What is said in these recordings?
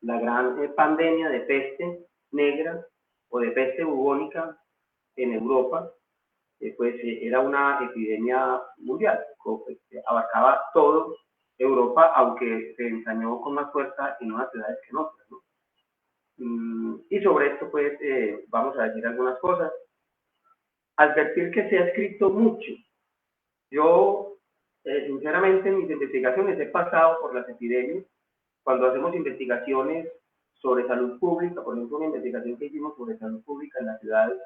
la gran pandemia de peste negra o de peste bubónica en Europa, pues era una epidemia mundial, abarcaba todo Europa, aunque se ensañó con más fuerza en unas ciudades que en otras, ¿no? Y sobre esto, pues, vamos a decir algunas cosas. Advertir que se ha escrito mucho. Yo, sinceramente, en mis investigaciones he pasado por las epidemias. Cuando hacemos investigaciones sobre salud pública, por ejemplo, una investigación que hicimos sobre salud pública en las ciudades,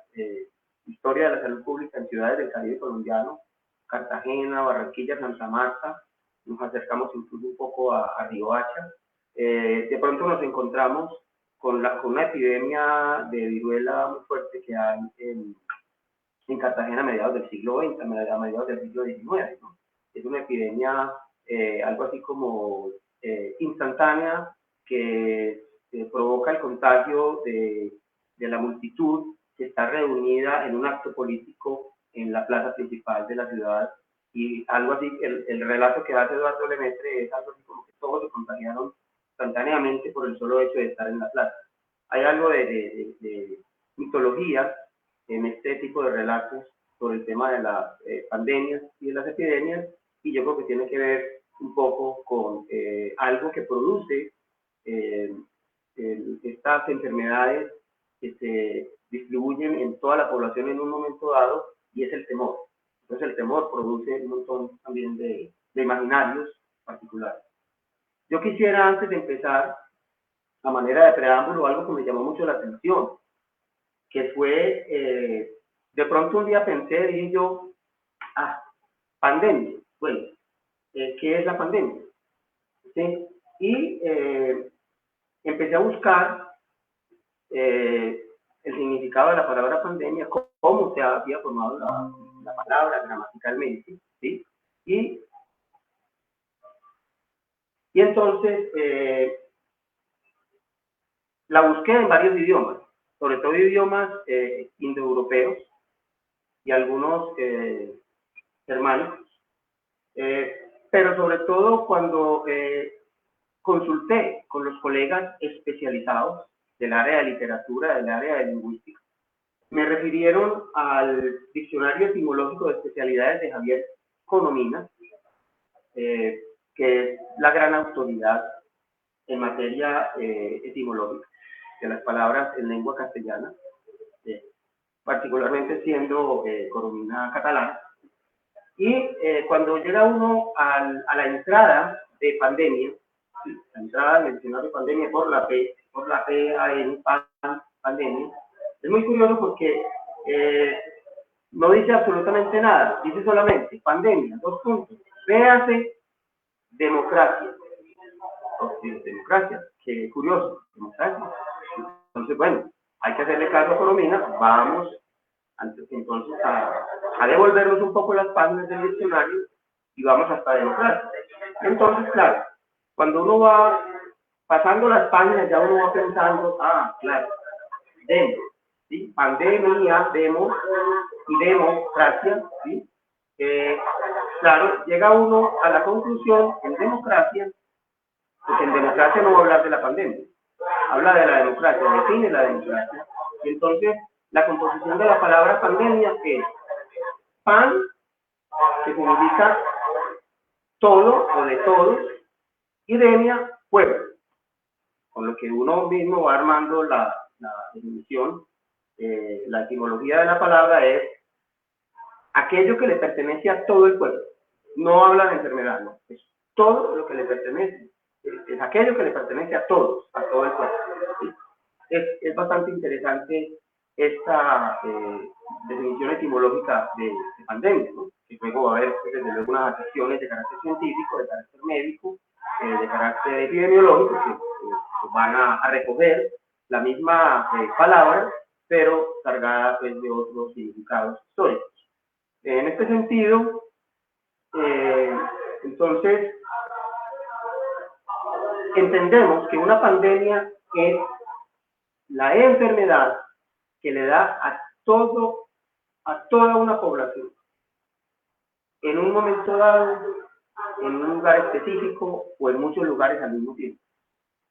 historia de la salud pública en ciudades del Caribe colombiano, Cartagena, Barranquilla, Santa Marta, nos acercamos incluso un poco a Riohacha. De pronto nos encontramos con una epidemia de viruela muy fuerte que hay en Cartagena a mediados del siglo XX, a mediados del siglo XIX, ¿no? Es una epidemia algo así como instantánea que provoca el contagio de la multitud que está reunida en un acto político en la plaza principal de la ciudad, y algo así, el relato que hace Eduardo Lemaitre es algo así como que todos se contagiaron instantáneamente por el solo hecho de estar en la plaza. Hay algo de mitología en este tipo de relatos sobre el tema de las pandemias y de las epidemias, y yo creo que tiene que ver un poco con algo que produce eh, estas enfermedades que se distribuyen en toda la población en un momento dado, y es el temor. Entonces el temor produce un montón también de imaginarios particulares. Yo quisiera, antes de empezar, a manera de preámbulo, algo que me llamó mucho la atención, que fue, de pronto un día pensé, dije yo, pandemia, bueno, ¿qué es la pandemia? ¿Sí? Y empecé a buscar el significado de la palabra pandemia, cómo se había formado la palabra gramaticalmente, ¿sí? Y entonces la busqué en varios idiomas, sobre todo idiomas indoeuropeos y algunos germánicos, pero sobre todo cuando consulté con los colegas especializados del área de literatura, del área de lingüística, me refirieron al diccionario etimológico de especialidades de Javier Conomina, que es la gran autoridad en materia etimológica de las palabras en lengua castellana, particularmente siendo Conomina catalana. Y cuando llega uno a la entrada de pandemia, ¿sí? La entrada del diccionario de pandemia por la P-A-N, pandemia, es muy curioso porque no dice absolutamente nada, dice solamente pandemia, dos puntos, véase democracia. Democracia, qué curioso, democracia. Entonces, bueno, hay que hacerle caso a Coromina, vamos entonces a devolvernos un poco las páginas del diccionario y vamos hasta democracia. Entonces, claro, cuando uno va pasando las páginas, ya uno va pensando, claro, demo, ¿sí? Pandemia, demo y democracia, ¿sí? Claro, llega uno a la conclusión en democracia, porque en democracia no va a hablar de la pandemia, habla de la democracia, define la democracia, y entonces la composición de la palabra pandemia es pan, que significa todo o de todos, y demia, pueblo, con lo que uno mismo va armando la definición. La etimología de la palabra es aquello que le pertenece a todo el pueblo. No habla de enfermedad, no, es todo lo que le pertenece, es aquello que le pertenece a todos, a todo el pueblo. ¿Sí? Es bastante interesante esta definición etimológica de pandemia, ¿no? Que luego va a haber, desde luego, unas acciones de carácter científico, de carácter médico, de carácter epidemiológico, que van a recoger la misma palabra, pero cargada pues, de otros significados históricos. En este sentido, entonces, entendemos que una pandemia es la enfermedad que le da a toda una población, en un momento dado, en un lugar específico o en muchos lugares al mismo tiempo.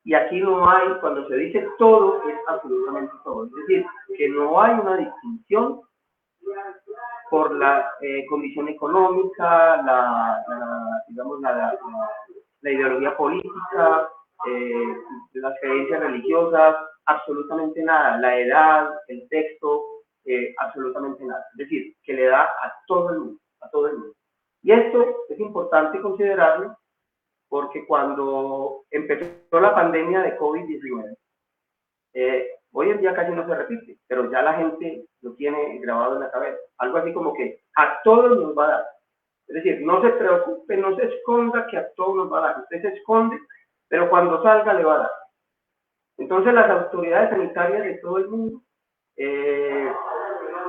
Y aquí no hay, cuando se dice todo, es absolutamente todo. Es decir, que no hay una distinción por la condición económica, digamos, la ideología política, las creencias religiosas, absolutamente nada, la edad, el texto, absolutamente nada. Es decir, que le da a todo el mundo, a todo el mundo. Y esto es importante considerarlo porque cuando empezó la pandemia de COVID-19, hoy en día casi no se repite, pero ya la gente lo tiene grabado en la cabeza. Algo así como que a todos nos va a dar. Es decir, no se preocupe, no se esconda que a todos nos va a dar. Usted se esconde, pero cuando salga le va a dar. Entonces las autoridades sanitarias de todo el mundo,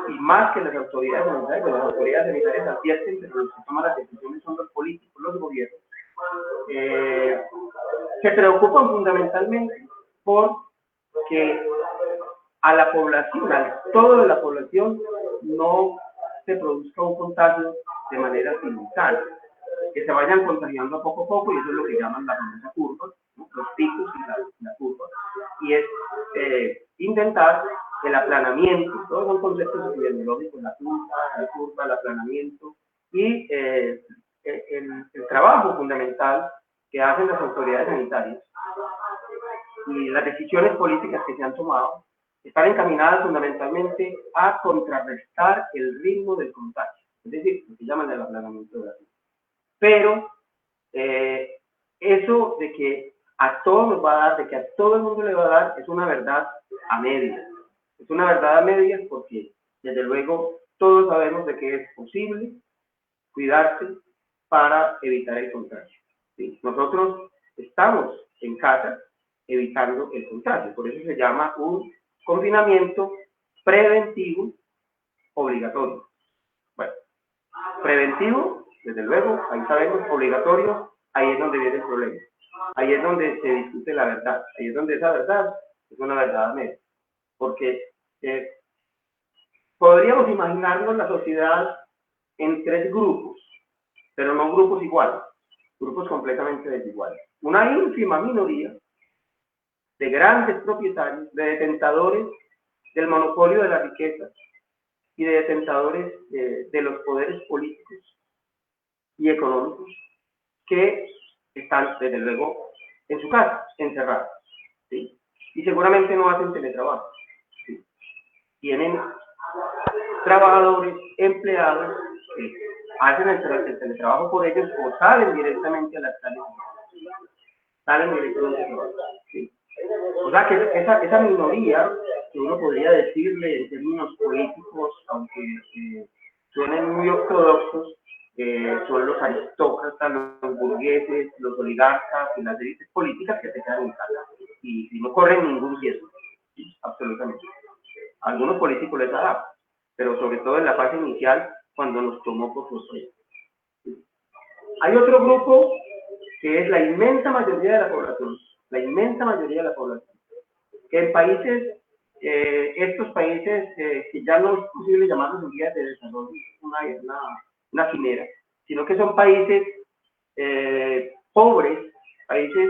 y más que las autoridades sanitarias advierten, pero los que toman las decisiones son los políticos, los gobiernos, se preocupan fundamentalmente por que a la población, a toda la población, no se produzca un contagio de manera simultánea, que se vayan contagiando poco a poco, y eso es lo que llaman la famosa curva, ¿no? Los picos y la curva, y es intentar el aplanamiento, todos son conceptos epidemiológicos, la curva, el aplanamiento, y el trabajo fundamental que hacen las autoridades sanitarias y las decisiones políticas que se han tomado están encaminadas fundamentalmente a contrarrestar el ritmo del contagio, es decir, lo que llaman el aplanamiento de la curva. Pero eso de que a todos nos va a dar, de que a todo el mundo le va a dar, es una verdad a medias. Es una verdad a medias porque, desde luego, todos sabemos de que es posible cuidarse para evitar el contagio. ¿Sí? Nosotros estamos en casa evitando el contagio, por eso se llama un confinamiento preventivo obligatorio. Bueno, preventivo, desde luego, ahí sabemos, obligatorio, ahí es donde viene el problema. Ahí es donde se discute la verdad, ahí es donde esa verdad es una verdad a media. Porque podríamos imaginarnos la sociedad en tres grupos, pero no grupos iguales, grupos completamente desiguales. Una ínfima minoría de grandes propietarios, de detentadores del monopolio de la riqueza y de detentadores de los poderes políticos y económicos que están, desde luego, en su casa, encerrados, ¿sí? Y seguramente no hacen teletrabajo, ¿sí? Tienen trabajadores, empleados, que hacen el teletrabajo por ellos o salen directamente a las calles, salen directamente a trabajar, ¿sí? O sea que esa minoría, que uno podría decirle en términos políticos, aunque suenen muy ortodoxos, son los aristócratas, los burgueses, los oligarcas y las élites políticas que se quedan en casa y no corren ningún riesgo, ¿sí? Absolutamente. A algunos políticos les ha dado, pero sobre todo en la fase inicial, cuando nos tomó por sorpresa. ¿Sí? Hay otro grupo que es la inmensa mayoría de la población, que en países, estos países que ya no es posible llamarlos en vías de desarrollo, una quimera, sino que son países pobres, países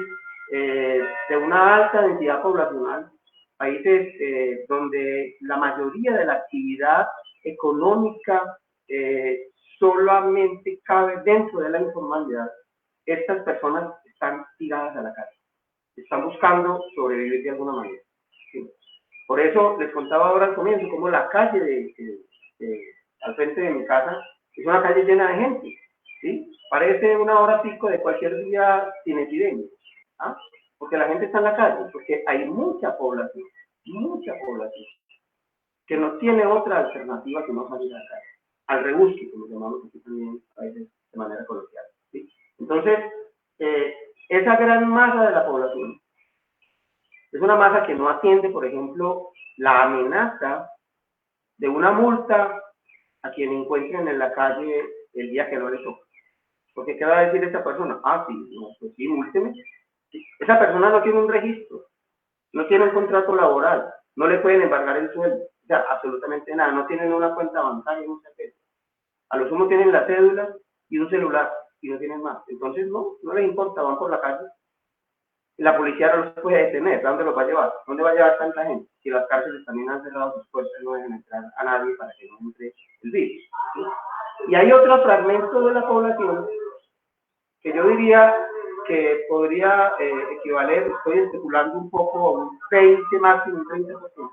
de una alta densidad poblacional, países donde la mayoría de la actividad económica solamente cabe dentro de la informalidad. Estas personas están tiradas a la calle, están buscando sobrevivir de alguna manera. ¿Sí? Por eso les contaba ahora al comienzo cómo la calle al frente de mi casa es una calle llena de gente, ¿sí? Parece una hora pico de cualquier día sin epidemia, ¿ah? Porque la gente está en la calle, porque hay mucha población, que no tiene otra alternativa que no salir a la calle, al rebusque, como llamamos aquí también a veces de manera coloquial, ¿sí? Entonces, esa gran masa de la población es una masa que no atiende, por ejemplo, la amenaza de una multa a quien encuentren en la calle el día que no le toca. Porque ¿qué va a decir esa persona? Ah, sí, no, pues sí, múlteme. Sí. Esa persona no tiene un registro, no tiene un contrato laboral, no le pueden embargar el sueldo, o sea, absolutamente nada, no tienen una cuenta bancaria, no sé. A lo sumo tienen la cédula y un celular y no tienen más. Entonces no les importa, van por la calle La policía no los puede detener. ¿A dónde los va a llevar? ¿Dónde va a llevar tanta gente? Si las cárceles también han cerrado sus puertas, no dejan entrar a nadie para que no entre el virus, ¿sí? Y hay otro fragmento de la población que yo diría que podría equivaler, estoy especulando un poco, a un 20 máximo, un 30%,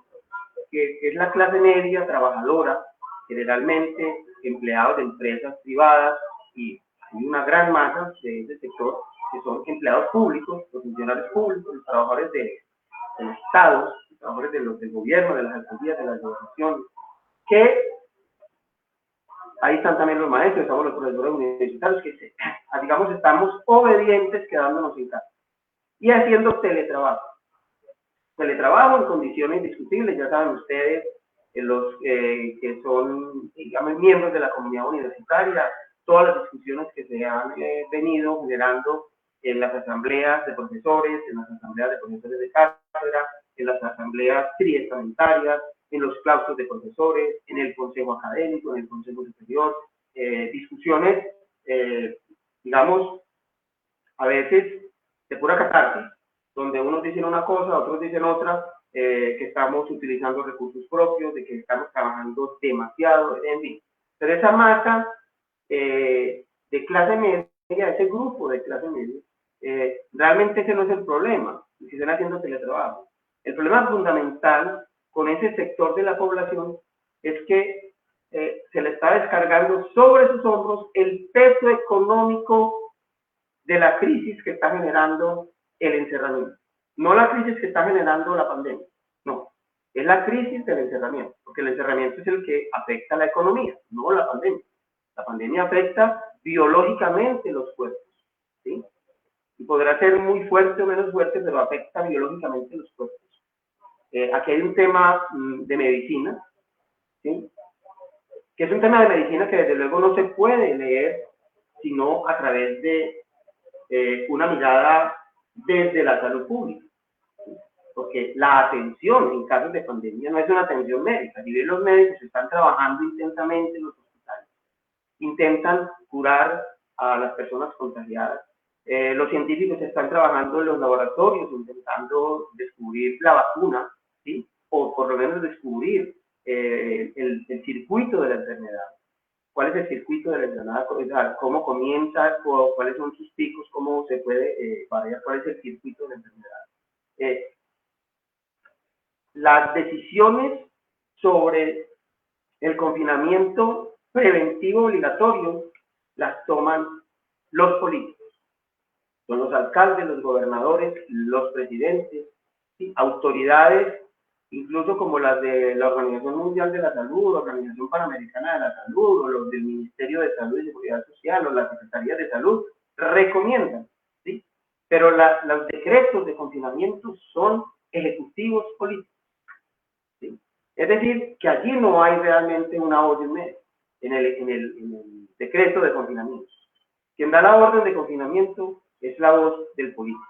que es la clase media trabajadora, generalmente empleados de empresas privadas, y hay una gran masa de ese sector que son empleados públicos, los funcionarios públicos, los trabajadores del Estado, los trabajadores del gobierno, de las alcaldías, de las gobernaciones, que ahí están también los maestros, estamos los profesores universitarios, que digamos estamos obedientes quedándonos en casa y haciendo teletrabajo. Teletrabajo en condiciones discutibles, ya saben ustedes, los que son, digamos, miembros de la comunidad universitaria, todas las discusiones que se han venido generando en las asambleas de profesores, en las asambleas de profesores de cátedra, en las asambleas triestamentarias, en los claustros de profesores, en el consejo académico, en el consejo superior, discusiones, digamos, a veces de pura catarsis, donde unos dicen una cosa, otros dicen otra, que estamos utilizando recursos propios, de que estamos trabajando demasiado, en fin. Pero esa masa de clase media, ese grupo de clase media, realmente ese no es el problema, si están haciendo teletrabajo. El problema fundamental con ese sector de la población es que se le está descargando sobre sus hombros el peso económico de la crisis que está generando el encerramiento. No la crisis que está generando la pandemia, no. Es la crisis del encerramiento, porque el encerramiento es el que afecta a la economía, no la pandemia. La pandemia afecta biológicamente los cuerpos, ¿sí? Y podrá ser muy fuerte o menos fuerte, pero afecta biológicamente los cuerpos. Aquí hay un tema de medicina, ¿sí? Que es un tema de medicina que desde luego no se puede leer sino a través de una mirada desde la salud pública, porque la atención en casos de pandemia no es una atención médica. Si bien los médicos están trabajando intensamente en los hospitales, intentan curar a las personas contagiadas, los científicos están trabajando en los laboratorios intentando descubrir la vacuna, ¿sí? O por lo menos descubrir el circuito de la enfermedad. ¿Cuál es el circuito de la enfermedad? ¿Cómo comienza? ¿Cuáles son sus picos? ¿Cómo se puede variar? ¿Cuál es el circuito de la enfermedad? Las decisiones sobre el confinamiento preventivo obligatorio las toman los políticos. Son los alcaldes, los gobernadores, los presidentes, ¿sí? Autoridades, incluso como las de la Organización Mundial de la Salud, la Organización Panamericana de la Salud, o los del Ministerio de Salud y Seguridad Social, o las Secretarías de Salud, recomiendan, ¿sí? Pero los decretos de confinamiento son ejecutivos políticos, ¿sí? Es decir, que allí no hay realmente una orden médica en el decreto de confinamiento. Quien da la orden de confinamiento es la voz del político.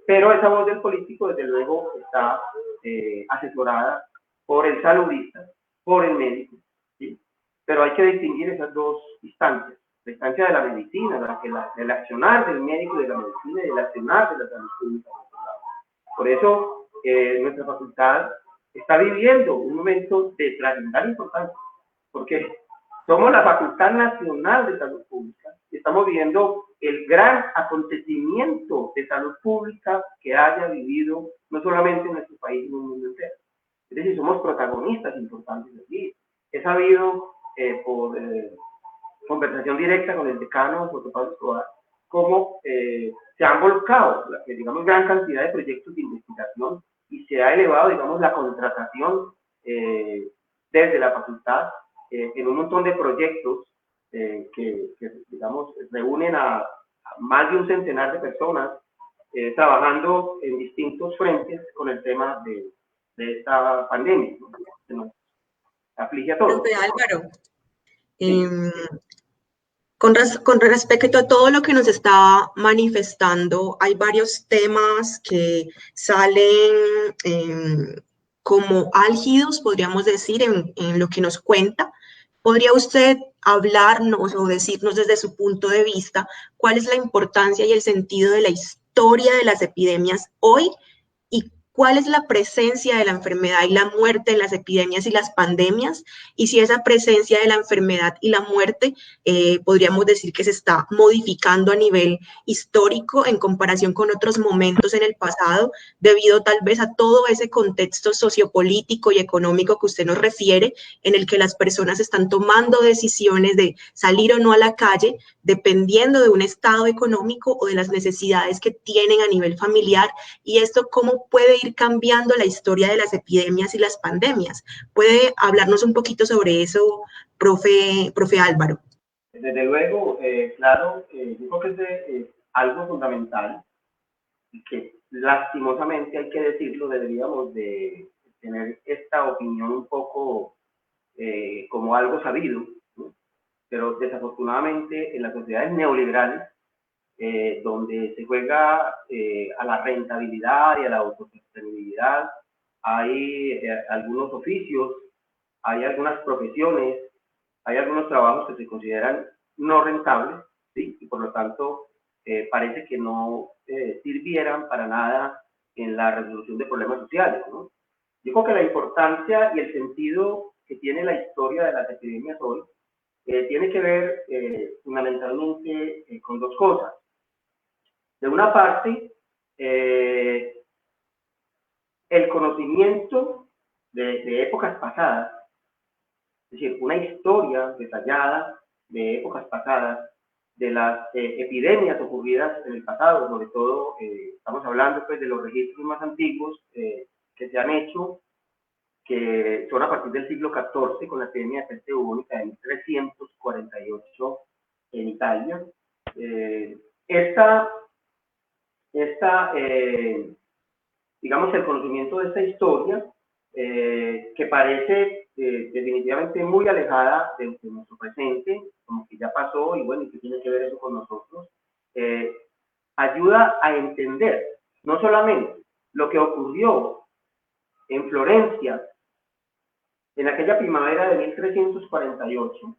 Pero esa voz del político, desde luego, está asesorada por el saludista, por el médico, ¿sí? Pero hay que distinguir esas dos instancias. La instancia de la medicina, el accionar del médico y de la medicina y el accionar de la salud pública. Por eso, nuestra facultad está viviendo un momento de trascendental importancia, porque somos la Facultad Nacional de Salud Pública y estamos viviendo el gran acontecimiento de salud pública que haya vivido no solamente en nuestro país, sino en el mundo entero. Es decir, somos protagonistas importantes aquí. He sabido por conversación directa con el decano, José Pablo Escobar, cómo se han volcado, digamos, gran cantidad de proyectos de investigación y se ha elevado, digamos, la contratación desde la facultad en un montón de proyectos que, digamos, reúnen a más de un centenar de personas trabajando en distintos frentes con el tema de esta pandemia, ¿no? Que nos aflige a todos. Álvaro, Sí. Con respecto a todo lo que nos está manifestando, hay varios temas que salen como álgidos, podríamos decir, en lo que nos cuenta. ¿Podría usted hablarnos o decirnos desde su punto de vista cuál es la importancia y el sentido de la historia historia de las epidemias hoy y cuál es la presencia de la enfermedad y la muerte en las epidemias y las pandemias, y si esa presencia de la enfermedad y la muerte podríamos decir que se está modificando a nivel histórico en comparación con otros momentos en el pasado, debido tal vez a todo ese contexto sociopolítico y económico que usted nos refiere, en el que las personas están tomando decisiones de salir o no a la calle, dependiendo de un estado económico o de las necesidades que tienen a nivel familiar, y esto cómo puede ir cambiando la historia de las epidemias y las pandemias. ¿Puede hablarnos un poquito sobre eso, profe Álvaro? Desde luego, claro, yo creo que es algo fundamental y que lastimosamente, hay que decirlo, deberíamos de tener esta opinión un poco como algo sabido, ¿no? Pero desafortunadamente en las sociedades neoliberales, donde se juega a la rentabilidad y a la autosostenibilidad, hay algunos oficios, hay algunas profesiones, hay algunos trabajos que se consideran no rentables, ¿sí? Y por lo tanto parece que no sirvieran para nada en la resolución de problemas sociales, ¿no? Yo creo que la importancia y el sentido que tiene la historia de las epidemias hoy tiene que ver fundamentalmente con dos cosas. De una parte, el conocimiento de épocas pasadas, es decir, una historia detallada de épocas pasadas, de las epidemias ocurridas en el pasado, sobre todo estamos hablando pues de los registros más antiguos que se han hecho, que son a partir del siglo XIV, con la epidemia de peste bubónica de 1348 en Italia. Digamos, el conocimiento de esta historia, que parece definitivamente muy alejada de nuestro presente, como que ya pasó y bueno, ¿y qué tiene que ver eso con nosotros? Ayuda a entender no solamente lo que ocurrió en Florencia en aquella primavera de 1348,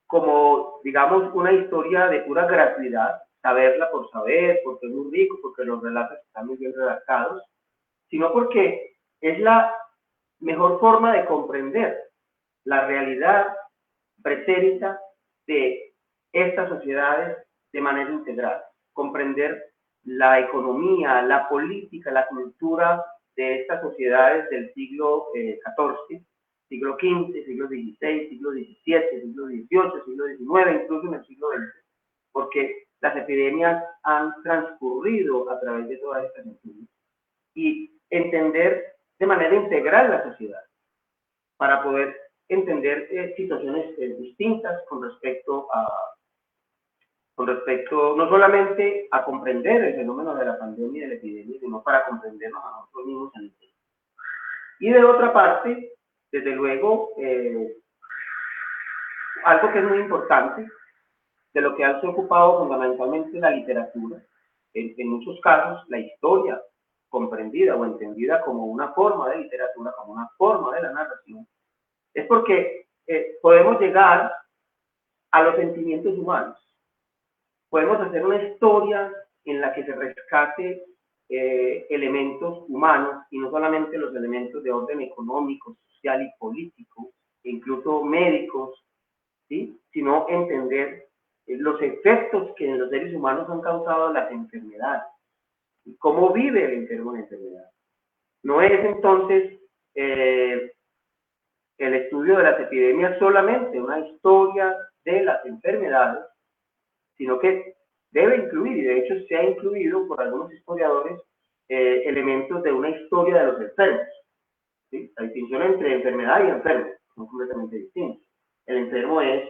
como, digamos, una historia de pura gratuidad, saberla por saber, porque es muy rico, porque los relatos están muy bien redactados, sino porque es la mejor forma de comprender la realidad pretérita de estas sociedades de manera integral, comprender la economía, la política, la cultura de estas sociedades del siglo XIV, siglo XV, siglo XVI, siglo XVII, siglo XVIII, siglo XIX, incluso en el siglo XX, porque las epidemias han transcurrido a través de todas estas epidemias, y entender de manera integral la sociedad para poder entender situaciones distintas con respecto no solamente a comprender el fenómeno de la pandemia y de la epidemia, sino para comprendernos a nosotros mismos en el tema. Y de otra parte, desde luego, algo que es muy importante, de lo que han se ocupado fundamentalmente la literatura, en muchos casos la historia comprendida o entendida como una forma de literatura, como una forma de la narración, es porque podemos llegar a los sentimientos humanos. Podemos hacer una historia en la que se rescate elementos humanos, y no solamente los elementos de orden económico, social y político, e incluso médicos, ¿sí? Sino entender los efectos que en los seres humanos han causado las enfermedades y cómo vive el enfermo en la enfermedad. No es entonces el estudio de las epidemias solamente una historia de las enfermedades, sino que debe incluir, y de hecho se ha incluido por algunos historiadores, elementos de una historia de los enfermos, ¿sí? La distinción entre enfermedad y enfermo son completamente distintos. El enfermo es,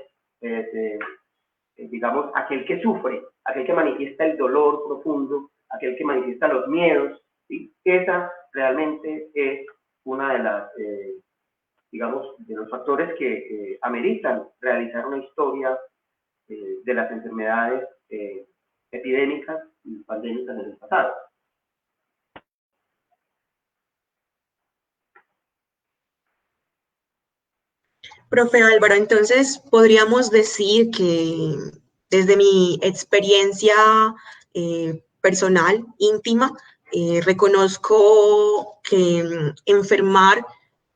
digamos, aquel que sufre, aquel que manifiesta el dolor profundo, aquel que manifiesta los miedos, ¿sí? Esa realmente es una de las, digamos, de los factores que ameritan realizar una historia de las enfermedades epidémicas y pandémicas en el pasado. Profe Álvaro, entonces podríamos decir que desde mi experiencia personal, íntima. Reconozco que enfermar,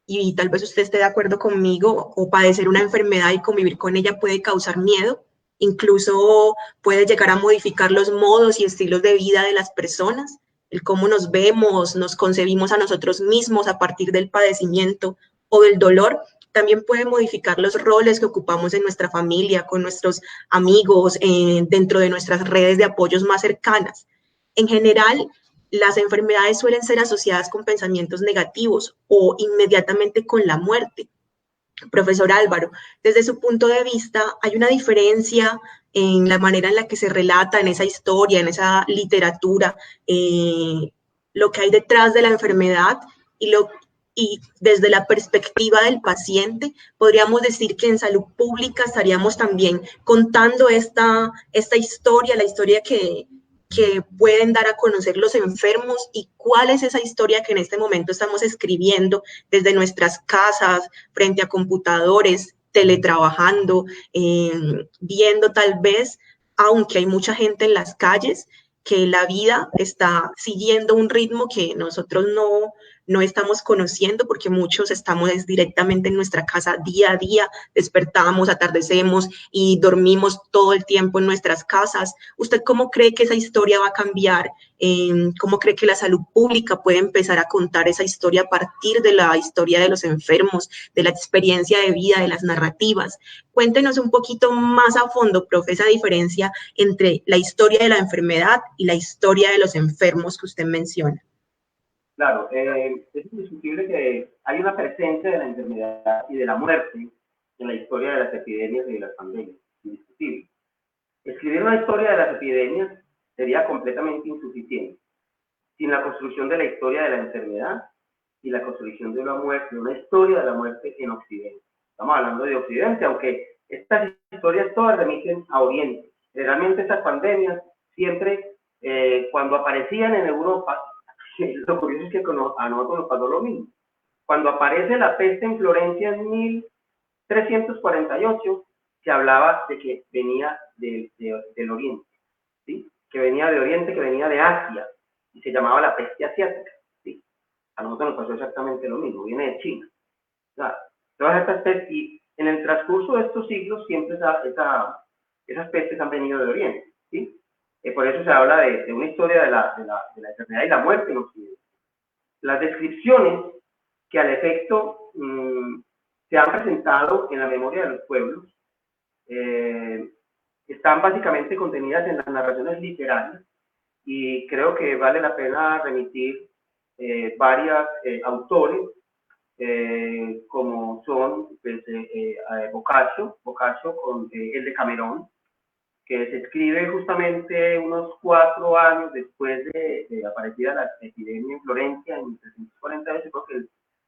y tal vez usted esté de acuerdo conmigo, o padecer una enfermedad y convivir con ella puede causar miedo, incluso puede llegar a modificar los modos y estilos de vida de las personas, el cómo nos vemos, nos concebimos a nosotros mismos a partir del padecimiento o del dolor. También puede modificar los roles que ocupamos en nuestra familia, con nuestros amigos, dentro de nuestras redes de apoyos más cercanas. En general, las enfermedades suelen ser asociadas con pensamientos negativos o inmediatamente con la muerte. Profesor Álvaro, desde su punto de vista, ¿hay una diferencia en la manera en la que se relata en esa historia, en esa literatura, lo que hay detrás de la enfermedad y desde la perspectiva del paciente? Podríamos decir que en salud pública estaríamos también contando esta historia, la historia que pueden dar a conocer los enfermos, y cuál es esa historia que en este momento estamos escribiendo desde nuestras casas, frente a computadores, teletrabajando, viendo tal vez, aunque hay mucha gente en las calles, que la vida está siguiendo un ritmo que nosotros no estamos conociendo, porque muchos estamos directamente en nuestra casa día a día, despertamos, atardecemos y dormimos todo el tiempo en nuestras casas. ¿Usted cómo cree que esa historia va a cambiar? ¿Cómo cree que la salud pública puede empezar a contar esa historia a partir de la historia de los enfermos, de la experiencia de vida, de las narrativas? Cuéntenos un poquito más a fondo, profe, esa diferencia entre la historia de la enfermedad y la historia de los enfermos que usted menciona. Claro, es indiscutible que hay una presencia de la enfermedad y de la muerte en la historia de las epidemias y de las pandemias, indiscutible. Escribir una historia de las epidemias sería completamente insuficiente sin la construcción de la historia de la enfermedad y la construcción de una historia de la muerte en Occidente. Estamos hablando de Occidente, aunque estas historias todas remiten a Oriente. Realmente estas pandemias siempre, cuando aparecían en Europa, lo curioso es que a nosotros nos pasó lo mismo. Cuando aparece la peste en Florencia en 1348, se hablaba de que venía del Oriente, ¿sí? Que venía de Oriente, que venía de Asia, y se llamaba la peste asiática, ¿sí? A nosotros nos pasó exactamente lo mismo, viene de China. O sea, todas estas pestes, y en el transcurso de estos siglos siempre esas pestes han venido de Oriente, ¿sí? Por eso se habla de una historia de la enfermedad y la muerte en Occidente. Las descripciones que al efecto se han presentado en la memoria de los pueblos están básicamente contenidas en las narraciones literarias, y creo que vale la pena remitir varios autores, como son pues, Boccaccio con el de Camerón, que se escribe justamente unos 4 años después de aparecida la epidemia en Florencia en 1348. Creo que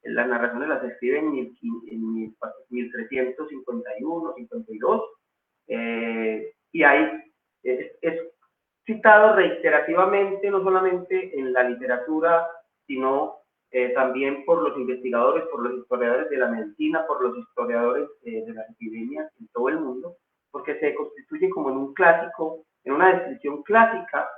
las narraciones las escribe en 1351, 52, y ahí es citado reiterativamente, no solamente en la literatura, sino también por los investigadores, por los historiadores de la medicina, por los historiadores de las epidemias en todo el mundo, porque se constituye como en un clásico, en una descripción clásica,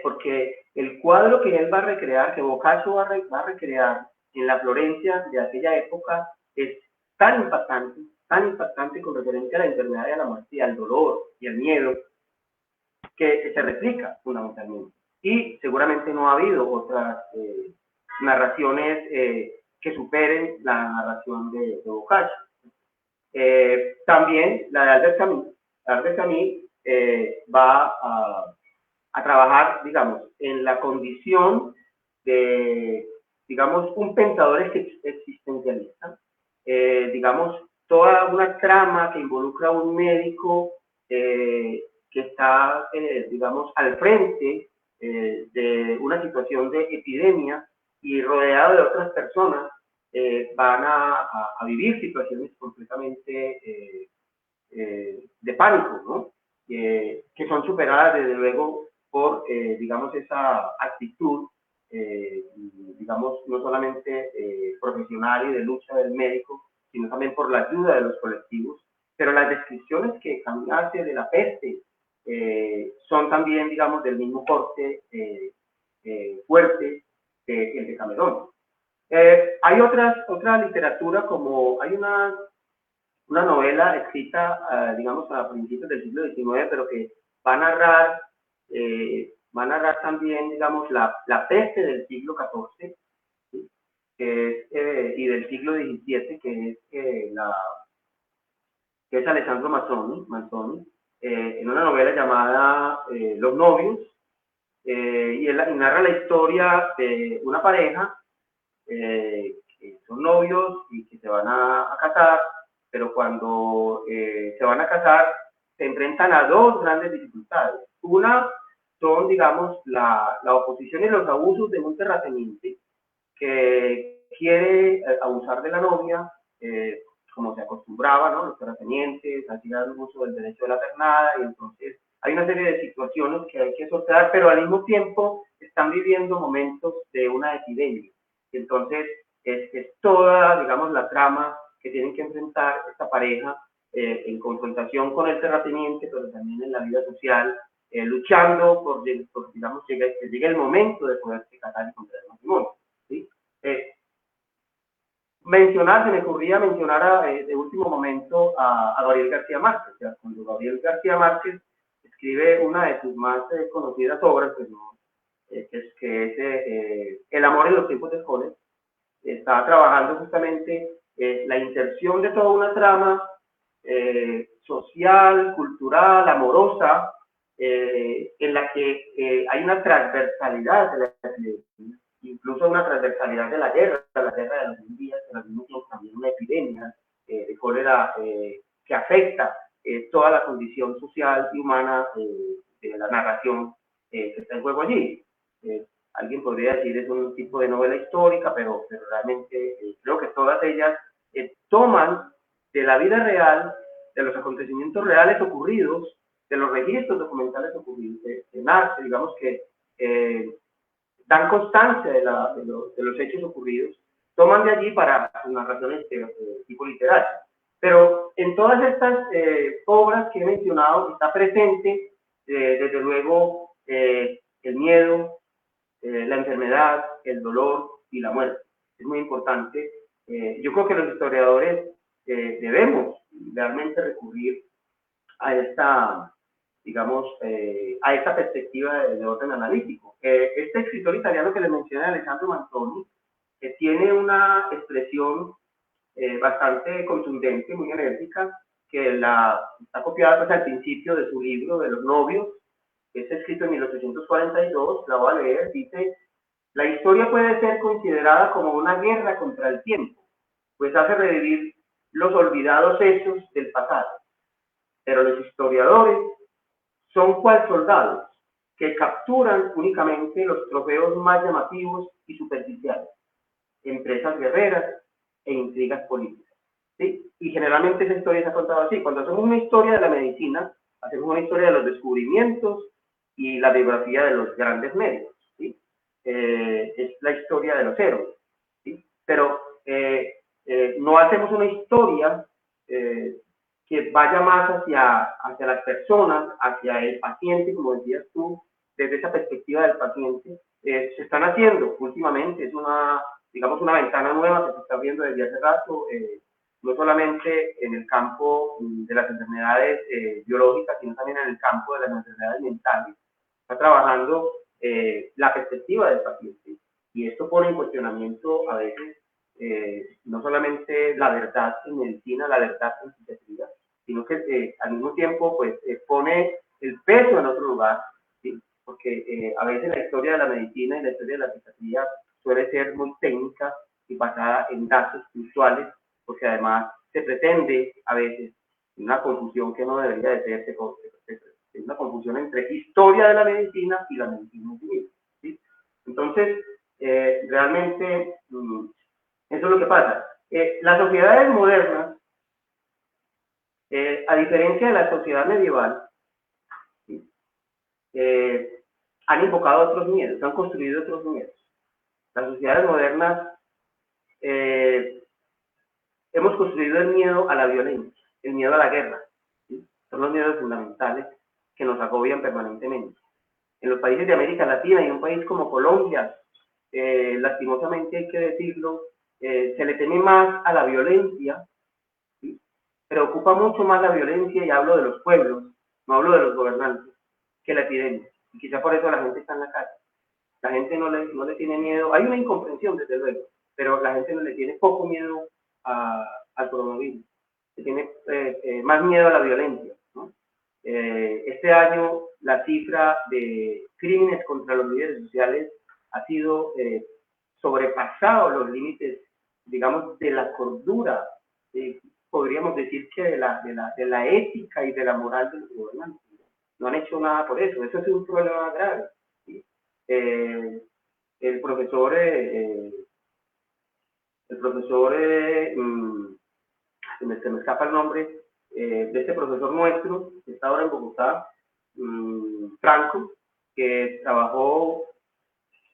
porque el cuadro que él va a recrear, que Boccaccio va a recrear en la Florencia de aquella época, es tan impactante con referencia a la enfermedad y a la muerte y al dolor y al miedo, que se replica fundamentalmente. Y seguramente no ha habido otras narraciones que superen la narración de Boccaccio. También la de Albert Camus. Albert Camus va a trabajar, digamos, en la condición de, digamos, un pensador existencialista, digamos, toda una trama que involucra a un médico que está, digamos, al frente de una situación de epidemia y rodeado de otras personas, van a vivir situaciones completamente de pánico, ¿no? Que son superadas desde luego por, digamos, esa actitud, digamos, no solamente profesional y de lucha del médico, sino también por la ayuda de los colectivos. Pero las descripciones que Camus hace de la peste son también, digamos, del mismo corte fuerte que el de Camerón. Hay otra literatura, como hay una novela escrita, digamos, a principios del siglo XIX, pero que va a narrar también, digamos, la peste del siglo XIV, ¿sí? Y del siglo XVII, que es Alessandro Manzoni, en una novela llamada Los novios, y narra la historia de una pareja que son novios y que se van a casar, pero cuando se van a casar se enfrentan a dos grandes dificultades. Una son, digamos, la oposición y los abusos de un terrateniente que quiere abusar de la novia, como se acostumbraba, ¿no? Los terratenientes hacían uso del derecho de la pernada, y entonces hay una serie de situaciones que hay que sortear, pero al mismo tiempo están viviendo momentos de una epidemia. Entonces, es toda, digamos, la trama que tienen que enfrentar esta pareja en confrontación con el terrateniente, pero también en la vida social, luchando por digamos, que llegue el momento de poderse casar y contraer matrimonio, ¿sí? Se me ocurría mencionar de último momento a Gabriel García Márquez. O sea, cuando Gabriel García Márquez escribe una de sus más conocidas obras, pues, ¿no? El amor en los tiempos de Cólera, está trabajando justamente la inserción de toda una trama social, cultural, amorosa, en la que hay una transversalidad de la epidemia, incluso una transversalidad de la guerra de los 100 días, pero al mismo tiempo también una epidemia de cólera que afecta toda la condición social y humana de la narración que está en juego allí. Alguien podría decir es un tipo de novela histórica, pero realmente creo que todas ellas toman de la vida real, de los acontecimientos reales ocurridos, de los registros documentales ocurridos, en arte, digamos que dan constancia de los hechos ocurridos, toman de allí para sus narraciones de tipo literario. Pero en todas estas obras que he mencionado está presente, desde luego, el miedo, la enfermedad, el dolor y la muerte. Es muy importante. Yo creo que los historiadores debemos realmente recurrir a esta, digamos, a esta perspectiva de orden analítico. Este escritor italiano que les mencioné, Alessandro Manzoni, tiene una expresión bastante contundente, muy enérgica, que está copiada pues, al principio de su libro de Los novios, que es escrito en 1842, la voy a leer, dice: la historia puede ser considerada como una guerra contra el tiempo, pues hace revivir los olvidados hechos del pasado. Pero los historiadores son cual soldados que capturan únicamente los trofeos más llamativos y superficiales, empresas guerreras e intrigas políticas, ¿sí? Y generalmente esa historia se ha contado así. Cuando hacemos una historia de la medicina, hacemos una historia de los descubrimientos y la biografía de los grandes médicos, ¿sí? Es la historia de los héroes, ¿sí? Pero no hacemos una historia que vaya más hacia las personas, hacia el paciente, como decías tú, desde esa perspectiva del paciente. Se están haciendo últimamente, es digamos, una ventana nueva que se está viendo desde hace rato, no solamente en el campo de las enfermedades biológicas, sino también en el campo de las enfermedades mentales. Está trabajando la perspectiva del paciente, y esto pone en cuestionamiento a veces no solamente la verdad en medicina, la verdad en psiquiatría, sino que al mismo tiempo pues pone el peso en otro lugar, ¿sí? Porque a veces la historia de la medicina y la historia de la psiquiatría suele ser muy técnica y basada en datos visuales, porque además se pretende a veces una confusión que no debería de ser, es una confusión entre historia de la medicina y la medicina en sí misma, ¿sí? Entonces, realmente eso es lo que pasa. Las sociedades modernas, a diferencia de la sociedad medieval, ¿sí? Han invocado otros miedos, han construido otros miedos. Las sociedades modernas hemos construido el miedo a la violencia, el miedo a la guerra, ¿sí? Son los miedos fundamentales que nos agobian permanentemente. En los países de América Latina y en un país como Colombia, lastimosamente hay que decirlo, se le teme más a la violencia, ¿sí? Preocupa mucho más la violencia, y hablo de los pueblos, no hablo de los gobernantes, que la epidemia. Y quizá por eso la gente está en la calle. La gente no le tiene miedo, hay una incomprensión desde luego, pero la gente no le tiene poco miedo al coronavirus, le tiene más miedo a la violencia, ¿no? Este año la cifra de crímenes contra los líderes sociales ha sido sobrepasado los límites, digamos, de la cordura, podríamos decir que de la ética y de la moral de los gobernantes. No han hecho nada por eso, eso es un problema grave, ¿sí? El profesor, se me escapa el nombre, de este profesor nuestro, que está ahora en Bogotá, Franco, que trabajó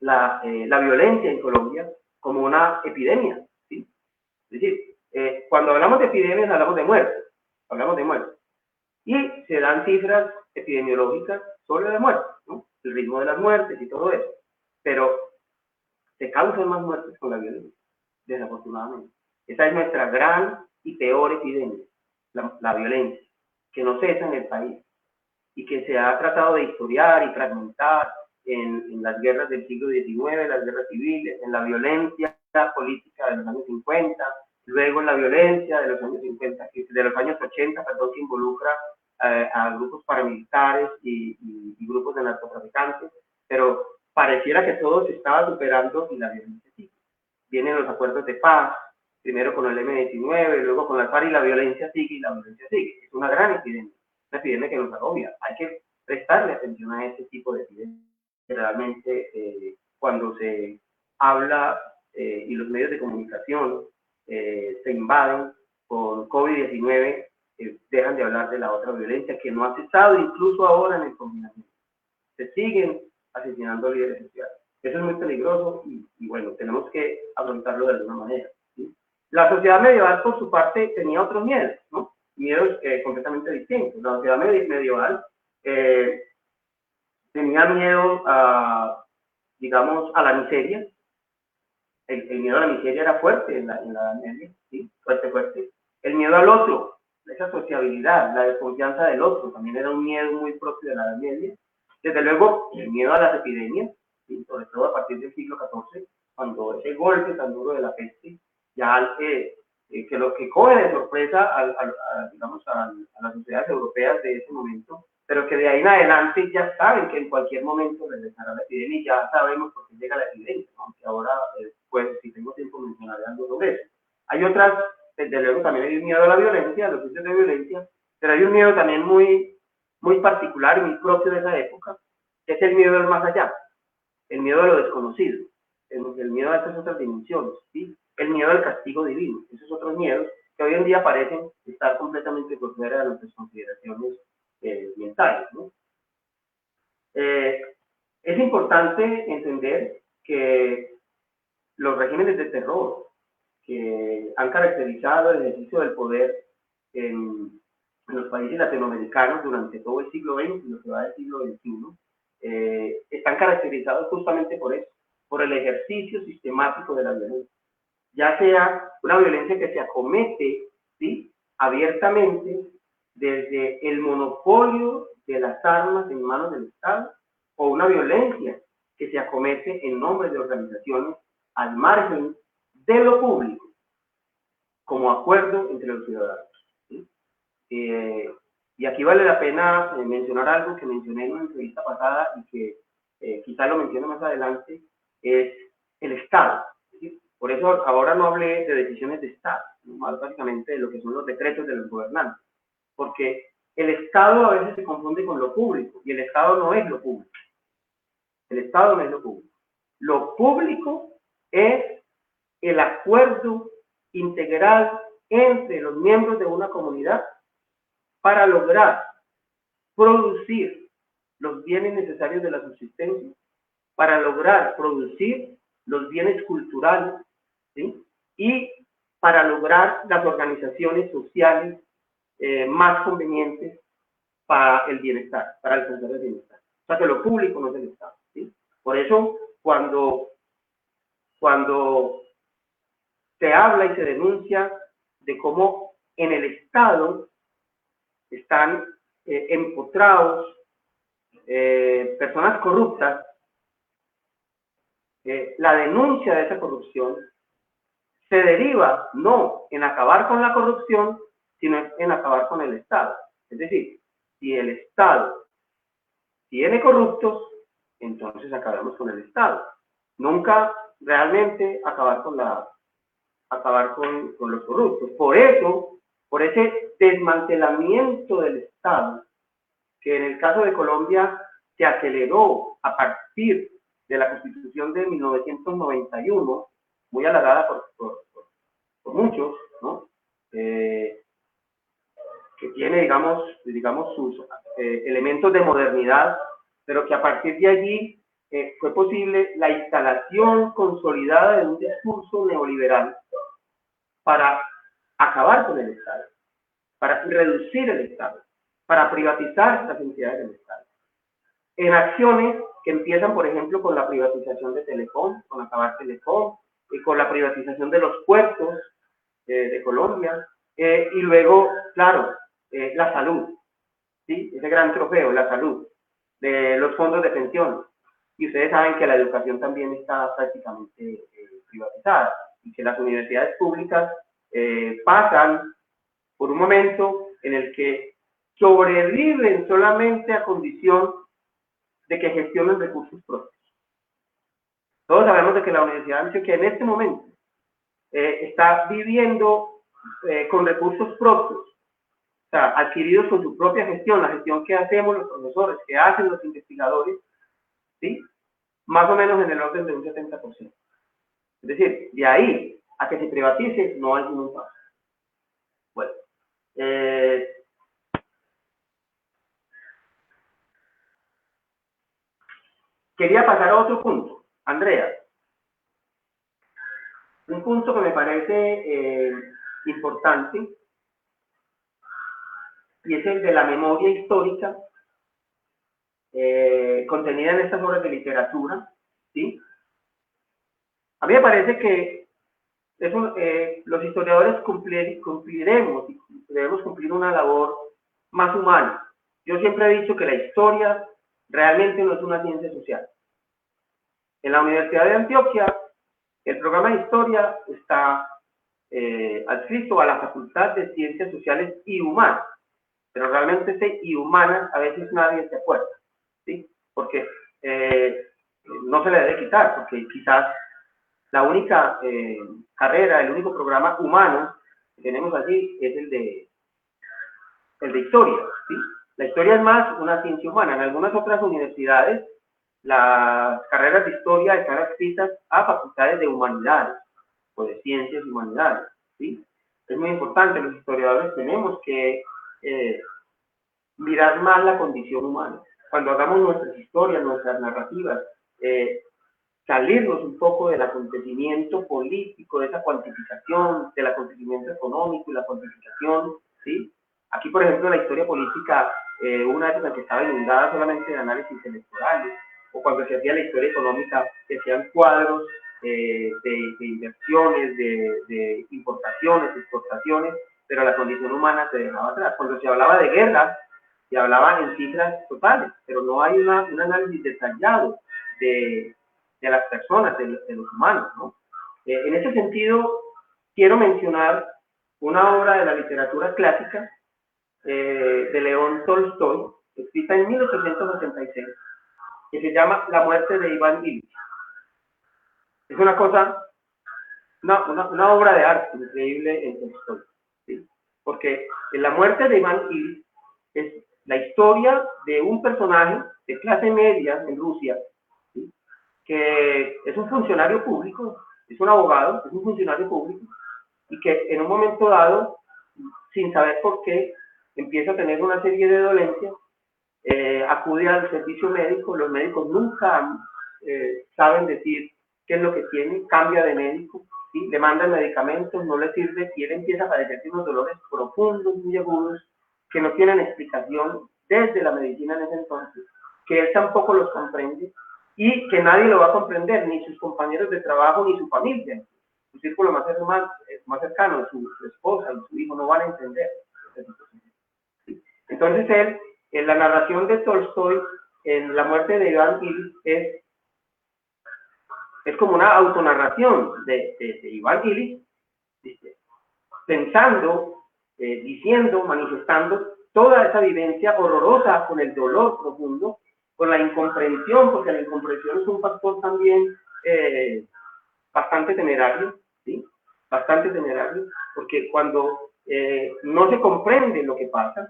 la violencia en Colombia como una epidemia, ¿sí? Es decir, cuando hablamos de epidemias hablamos de muerte, y se dan cifras epidemiológicas sobre la muerte, ¿no? El ritmo de las muertes y todo eso, pero se causan más muertes con la violencia, desafortunadamente. Esa es nuestra gran y peor epidemia, la violencia, que no cesa en el país y que se ha tratado de historiar y fragmentar en las guerras del siglo XIX, las guerras civiles, en la violencia política de los años 50, luego en la violencia de los años 50, de los años 80, perdón, que involucra a grupos paramilitares y grupos de narcotraficantes, pero pareciera que todo se estaba superando y la violencia sigue. Vienen los acuerdos de paz, primero con el M-19, luego con la FARC, y la violencia sigue y la violencia sigue. Es una gran epidemia, una epidemia que nos agobia. Hay que prestarle atención a ese tipo de epidemias. Realmente, cuando se habla y los medios de comunicación se invaden con COVID-19, dejan de hablar de la otra violencia que no ha cesado incluso ahora en el confinamiento. Se siguen asesinando líderes sociales. Eso es muy peligroso y bueno, tenemos que afrontarlo de alguna manera, ¿sí? La sociedad medieval, por su parte, tenía otros miedos, ¿no? Miedos completamente distintos. La sociedad medieval tenía miedo digamos, a la miseria. El miedo a la miseria era fuerte en la Edad Media, ¿sí? Fuerte. El miedo al otro, esa sociabilidad, la desconfianza del otro, también era un miedo muy propio de la Edad Media. Desde luego, el miedo a las epidemias, ¿sí? Sobre todo a partir del siglo XIV, cuando ese golpe tan duro de la peste, ya que lo que coge de sorpresa digamos, a las sociedades europeas de ese momento, pero que de ahí en adelante ya saben que en cualquier momento regresará la epidemia y ya sabemos por qué llega la epidemia, aunque ahora, pues, si tengo tiempo, mencionaré algo sobre eso. Hay otras, desde luego también hay un miedo a la violencia, a los hechos de violencia, pero hay un miedo también muy particular y muy propio de esa época, que es el miedo del más allá, el miedo a lo desconocido, el miedo a estas otras dimensiones, ¿sí? El miedo al castigo divino, esos otros miedos que hoy en día parecen estar completamente por fuera de nuestras consideraciones mentales, ¿no? Es importante entender que los regímenes de terror que han caracterizado el ejercicio del poder en los países latinoamericanos durante todo el siglo XX y lo que va del siglo XXI, están caracterizados justamente por eso, por el ejercicio sistemático de la violencia. Ya sea una violencia que se acomete, ¿sí?, abiertamente desde el monopolio de las armas en manos del Estado, o una violencia que se acomete en nombre de organizaciones al margen de lo público, como acuerdo entre los ciudadanos, ¿sí? Y aquí vale la pena mencionar algo que mencioné en una entrevista pasada y que quizá lo mencione más adelante, es el Estado, ¿sí? Por eso ahora no hablé de decisiones de Estado, más básicamente de lo que son los decretos de los gobernantes, porque el Estado a veces se confunde con lo público, y el Estado no es lo público. El Estado no es lo público. Lo público es el acuerdo integral entre los miembros de una comunidad para lograr producir los bienes necesarios de la subsistencia, para lograr producir los bienes culturales, ¿sí?, y para lograr las organizaciones sociales más convenientes para el bienestar, para alcanzar el bienestar. O sea, que lo público no es el Estado, ¿sí? Por eso, cuando se habla y se denuncia de cómo en el Estado están empotrados personas corruptas, la denuncia de esa corrupción se deriva no en acabar con la corrupción, sino en acabar con el Estado. Es decir, si el Estado tiene corruptos, entonces acabamos con el Estado. Nunca realmente acabar con los corruptos. Por eso, por ese desmantelamiento del Estado, que en el caso de Colombia se aceleró a partir de la Constitución de 1991, muy halagada por muchos, ¿no? Que tiene, digamos sus elementos de modernidad, pero que a partir de allí fue posible la instalación consolidada de un discurso neoliberal para acabar con el Estado, para reducir el Estado, para privatizar las entidades del Estado. En acciones que empiezan, por ejemplo, con la privatización de Telecom, con acabar Telecom, y con la privatización de los puertos de Colombia, y luego, claro, la salud, ¿sí? Ese gran trofeo, la salud, de los fondos de pensión. Y ustedes saben que la educación también está prácticamente privatizada, y que las universidades públicas pasan por un momento en el que sobreviven solamente a condición de que gestionen recursos propios. Todos sabemos de que la Universidad de Antioquia en este momento está viviendo con recursos propios, o sea, adquiridos con su propia gestión, la gestión que hacemos los profesores, que hacen los investigadores, ¿sí? Más o menos en el orden de un 70%. Es decir, de ahí a que se privatice no hay ningún paso. Bueno, quería pasar a otro punto. Andrea, un punto que me parece importante, y es el de la memoria histórica contenida en estas obras de literatura, ¿sí? A mí me parece que los historiadores cumpliremos y debemos cumplir una labor más humana. Yo siempre he dicho que la historia realmente no es una ciencia social. En la Universidad de Antioquia, el programa de historia está adscrito a la Facultad de Ciencias Sociales y Humanas, pero realmente ese y humanas a veces nadie se acuerda, ¿sí? Porque no se le debe quitar, porque quizás la única carrera, el único programa humano que tenemos allí es el de historia, ¿sí? La historia es más una ciencia humana. En algunas otras universidades, las carreras de historia están adscritas a facultades de humanidades o de ciencias y humanidades, ¿sí? Es muy importante, los historiadores tenemos que mirar más la condición humana. Cuando hagamos nuestras historias, nuestras narrativas, salirnos un poco del acontecimiento político, de esa cuantificación, del acontecimiento económico y la cuantificación, ¿sí? Aquí, por ejemplo, la historia política, una época que estaba inundada solamente de análisis electorales, o cuando se hacía la historia económica, se hacían cuadros de inversiones, de importaciones, exportaciones, pero la condición humana se dejaba atrás. Cuando se hablaba de guerra, se hablaba en cifras totales, pero no hay un análisis detallado de las personas, de los humanos, ¿no? En ese sentido, quiero mencionar una obra de la literatura clásica de León Tolstoy, escrita en 1886, que se llama La muerte de Iván Ilich. Es una cosa, una obra de arte increíble en Tolstoy, ¿sí? Porque en La muerte de Iván Ilich es la historia de un personaje de clase media en Rusia, ¿sí? Que es un funcionario público, es un abogado, es un funcionario público, y que en un momento dado, sin saber por qué, empieza a tener una serie de dolencias, acude al servicio médico, los médicos nunca saben decir qué es lo que tiene, cambia de médico, ¿sí? Le mandan medicamentos, no le sirve, y él empieza a padecer unos dolores profundos, muy agudos, que no tienen explicación desde la medicina en ese entonces, que él tampoco los comprende y que nadie lo va a comprender, ni sus compañeros de trabajo, ni su familia, su círculo más cercano, su esposa y su hijo no van a entender. Entonces él, en la narración de Tolstoy, en la muerte de Iván Illich, es como una autonarración de Iván Illich, pensando, diciendo, manifestando toda esa vivencia horrorosa con el dolor profundo, con la incomprensión, porque la incomprensión es un factor también bastante temerario, ¿sí? Bastante temerario, porque cuando no se comprende lo que pasa,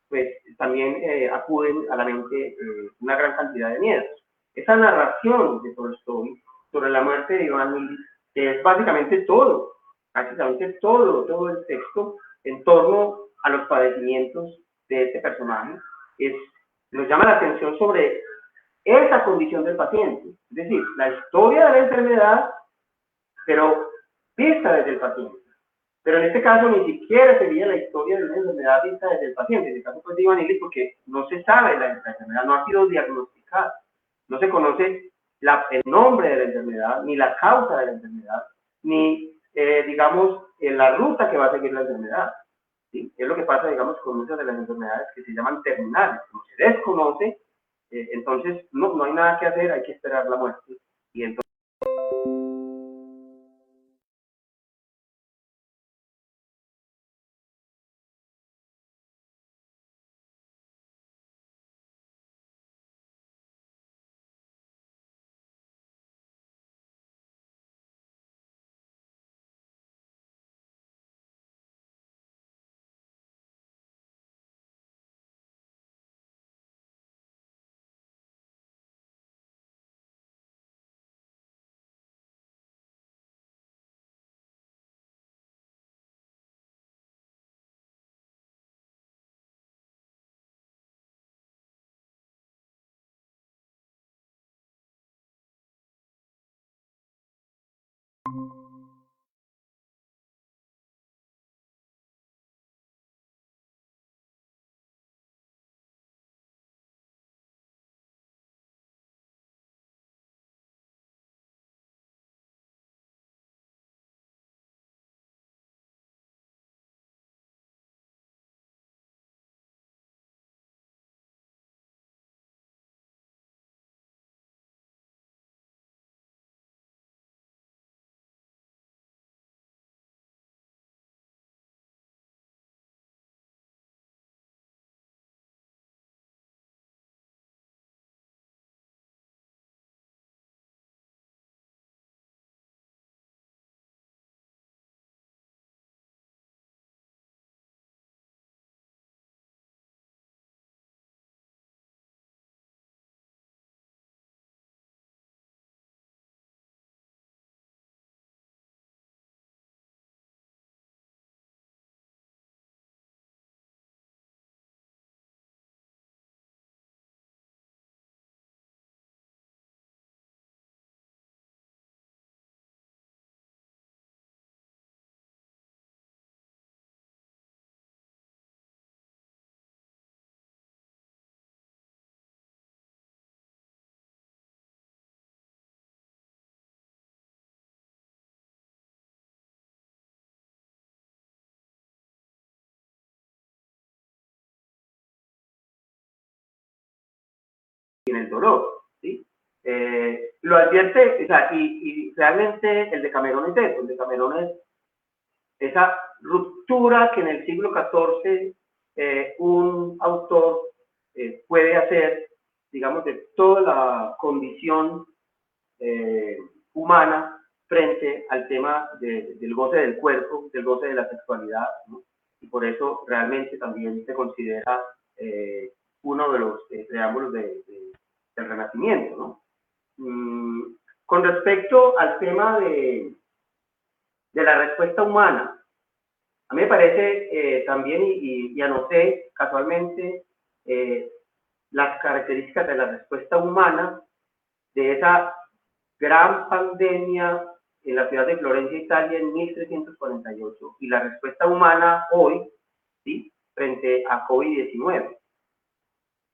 pues también acuden a la mente una gran cantidad de miedos. Esa narración de Tolstoy sobre la muerte de Iván Illich, que es básicamente todo el texto en torno a los padecimientos de este personaje, nos llama la atención sobre esa condición del paciente, es decir, la historia de la enfermedad, pero vista desde el paciente. Pero en este caso ni siquiera sería la historia de una enfermedad vista desde el paciente, en el caso pues, de Iván Illich, porque no se sabe la enfermedad, no ha sido diagnosticada, no se conoce el nombre de la enfermedad, ni la causa de la enfermedad, ni, digamos, la ruta que va a seguir la enfermedad. ¿Sí? Es lo que pasa, digamos, con muchas de las enfermedades que se llaman terminales, como se desconoce, entonces no hay nada que hacer, hay que esperar la muerte. Y entonces en el dolor, ¿sí? Lo advierte, o sea, y realmente el Decamerón es eso, el Decamerón es esa ruptura que en el siglo XIV un autor puede hacer, digamos, de toda la condición humana frente al tema del goce del cuerpo, del goce de la sexualidad, ¿no? Y por eso realmente también se considera uno de los preámbulos del Renacimiento, ¿no? Con respecto al tema de la respuesta humana, a mí me parece también, y anoté casualmente las características de la respuesta humana de esa gran pandemia en la ciudad de Florencia, Italia, en 1348, y la respuesta humana hoy, ¿sí? Frente a COVID-19.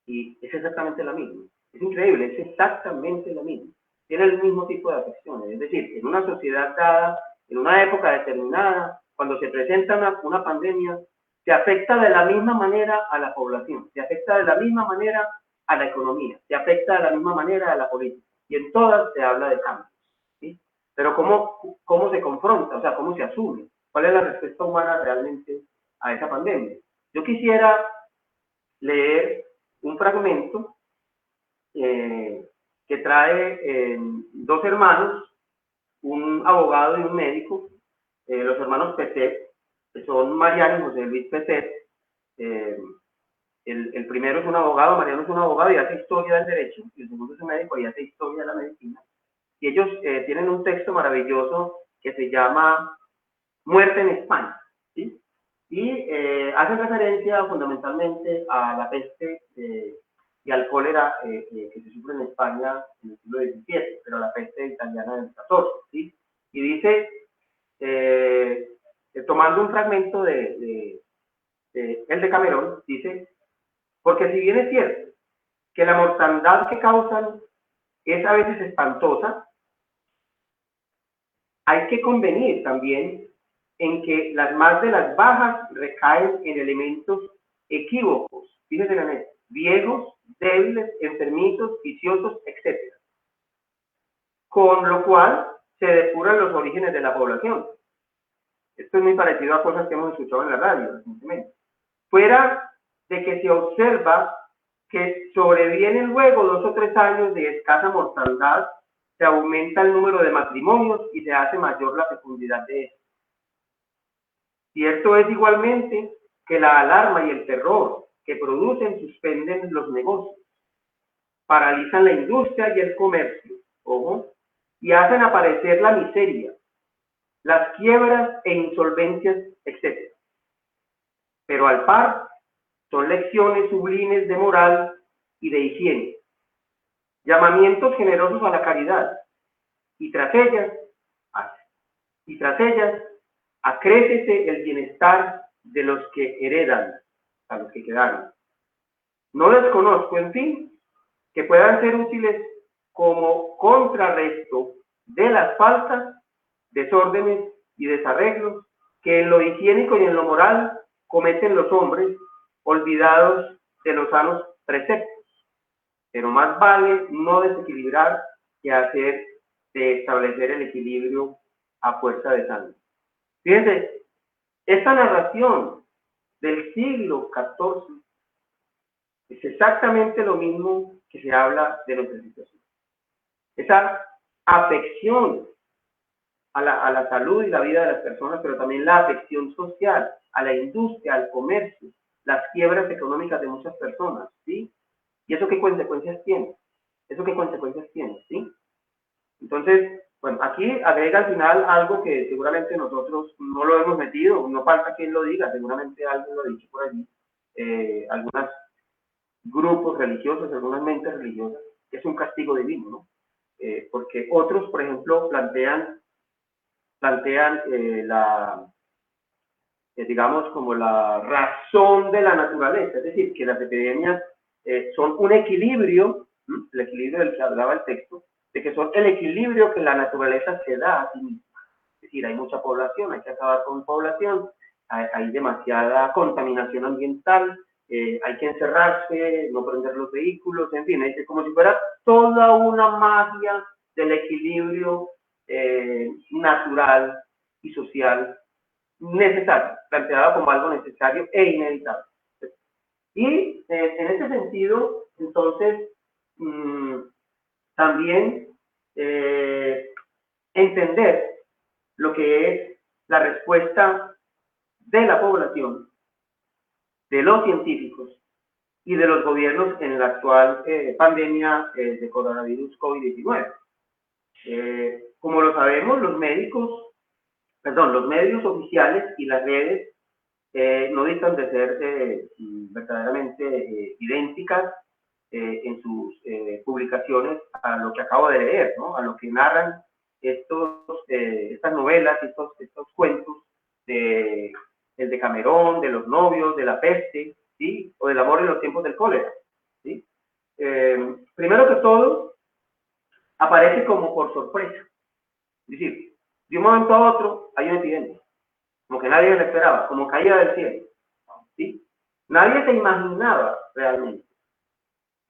y es exactamente la misma. Es increíble, es exactamente la misma. Tiene el mismo tipo de afecciones. Es decir, en una sociedad dada, en una época determinada, cuando se presenta una pandemia, se afecta de la misma manera a la población, se afecta de la misma manera a la economía, se afecta de la misma manera a la política. Y en todas se habla de cambios. ¿Sí? Pero ¿cómo se confronta? O sea, ¿cómo se asume? ¿Cuál es la respuesta humana realmente a esa pandemia? Yo quisiera leer un fragmento que trae dos hermanos, un abogado y un médico, los hermanos Peset, que son Mariano y José Luis Peset. El primero es un abogado, Mariano es un abogado y hace historia del derecho, y el segundo es un médico y hace historia de la medicina. Y ellos tienen un texto maravilloso que se llama Muerte en España, ¿sí? Y hacen referencia fundamentalmente a la peste y al cólera que se sufre en España en el siglo XVII, pero la peste italiana del XIV, ¿sí? Y dice, tomando un fragmento de el de Camerón, dice, porque si bien es cierto que la mortandad que causan es a veces espantosa, hay que convenir también en que las más de las bajas recaen en elementos equívocos, fíjense en esto, viejos, débiles, enfermitos, viciosos, etc. Con lo cual se depuran los orígenes de la población. Esto es muy parecido a cosas que hemos escuchado en la radio recientemente. Fuera de que se observa que sobrevienen luego 2 o 3 años de escasa mortandad, se aumenta el número de matrimonios y se hace mayor la fecundidad de estos. Cierto es igualmente que la alarma y el terror que producen suspenden los negocios, paralizan la industria y el comercio, ojo, y hacen aparecer la miseria, las quiebras e insolvencias, etc. Pero al par, son lecciones sublimes de moral y de higiene, llamamientos generosos a la caridad, y tras ellas acrécese el bienestar de los que heredan, a los que quedaron. No desconozco, en fin, que puedan ser útiles como contrarresto de las faltas, desórdenes y desarreglos que en lo higiénico y en lo moral cometen los hombres, olvidados de los sanos preceptos. Pero más vale no desequilibrar que hacer de establecer el equilibrio a fuerza de sangre. Fíjense, esta narración del siglo XIV es exactamente lo mismo que se habla de nuestra situación. Esa afección a la salud y la vida de las personas, pero también la afección social, a la industria, al comercio, las quiebras económicas de muchas personas, ¿sí? ¿Y eso qué consecuencias tiene? ¿Eso qué consecuencias tiene? ¿Sí? Entonces, bueno, aquí agrega al final algo que seguramente nosotros no lo hemos metido, no falta quien lo diga, seguramente alguien lo ha dicho por allí, algunos grupos religiosos, algunas mentes religiosas, que es un castigo divino, ¿no? Porque otros, por ejemplo, plantean digamos, como la razón de la naturaleza, es decir, que las epidemias son un equilibrio, el equilibrio del que hablaba el texto, de que son el equilibrio que la naturaleza se da a sí misma. Es decir, hay mucha población, hay que acabar con población, hay demasiada contaminación ambiental, hay que encerrarse, no prender los vehículos, en fin, es como si fuera toda una magia del equilibrio natural y social necesario, planteada como algo necesario e inevitable. Y en ese sentido, entonces, también entender lo que es la respuesta de la población, de los científicos y de los gobiernos en la actual pandemia de coronavirus COVID-19. Como lo sabemos, los medios oficiales y las redes no distan de ser verdaderamente idénticas en sus publicaciones a lo que acabo de leer, ¿no? A lo que narran estas novelas, estos cuentos de el Decamerón, de los novios, de la peste, ¿sí? O del amor en los tiempos del cólera, ¿sí? de todo, aparece como por sorpresa. Es decir, de un momento a otro hay una epidemia, como que nadie lo esperaba, como caída del cielo. ¿Sí? Nadie se imaginaba realmente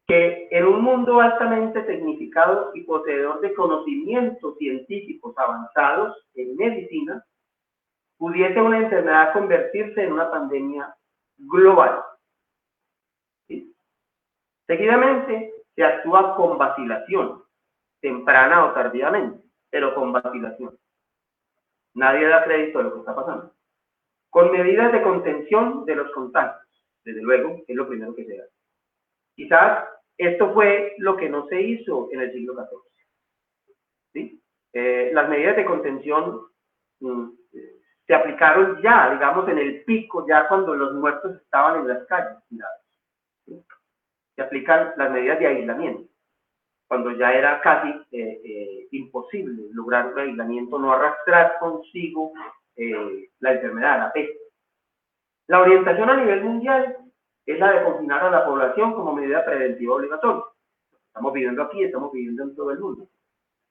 que en un mundo altamente tecnificado y poseedor de conocimientos científicos avanzados en medicina, pudiese una enfermedad convertirse en una pandemia global. ¿Sí? Seguidamente se actúa con vacilación, temprana o tardíamente, pero con vacilación. Nadie da crédito a lo que está pasando. Con medidas de contención de los contagios, desde luego, es lo primero que se da. Quizás esto fue lo que no se hizo en el siglo XIV. ¿Sí? Las medidas de contención se aplicaron ya, digamos, en el pico, ya cuando los muertos estaban en las calles. ¿Sí? Se aplican las medidas de aislamiento, cuando ya era casi imposible lograr un aislamiento, no arrastrar consigo la enfermedad, la peste. La orientación a nivel mundial es la de confinar a la población como medida preventiva obligatoria. Estamos viviendo aquí, estamos viviendo en todo el mundo.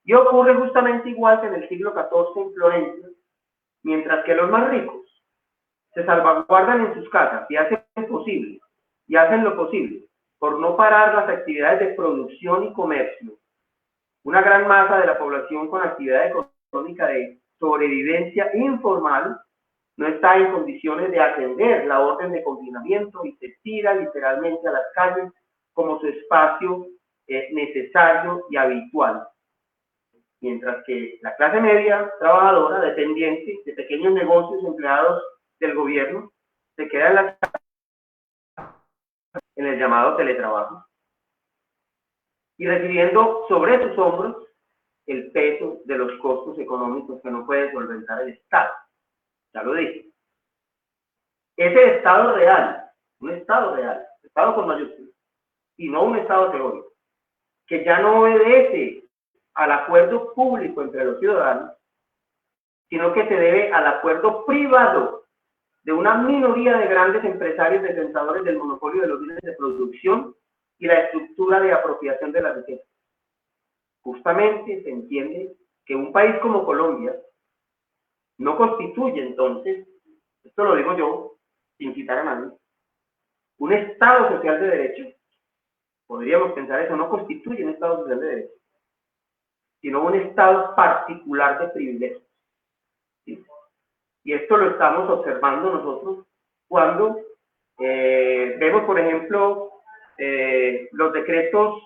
Y ocurre justamente igual que en el siglo XIV en Florencia, mientras que los más ricos se salvaguardan en sus casas y hacen lo posible por no parar las actividades de producción y comercio. Una gran masa de la población con actividad económica de sobrevivencia informal no está en condiciones de atender la orden de confinamiento y se tira literalmente a las calles como su espacio necesario y habitual. Mientras que la clase media, trabajadora, dependiente de pequeños negocios, empleados del gobierno, se queda en el llamado teletrabajo y recibiendo sobre sus hombros el peso de los costos económicos que no puede solventar el Estado. Ya lo dije. Ese Estado real, un Estado real, Estado con mayúsculas, y no un Estado teórico, que ya no obedece al acuerdo público entre los ciudadanos, sino que se debe al acuerdo privado de una minoría de grandes empresarios detenedores del monopolio de los bienes de producción y la estructura de apropiación de la riqueza. Justamente se entiende que un país como Colombia no constituye entonces, esto lo digo yo, sin citar a nadie, un Estado social de derecho. Podríamos pensar eso, no constituye un Estado social de derecho, sino un Estado particular de privilegios. ¿Sí? Y esto lo estamos observando nosotros cuando vemos, por ejemplo, los decretos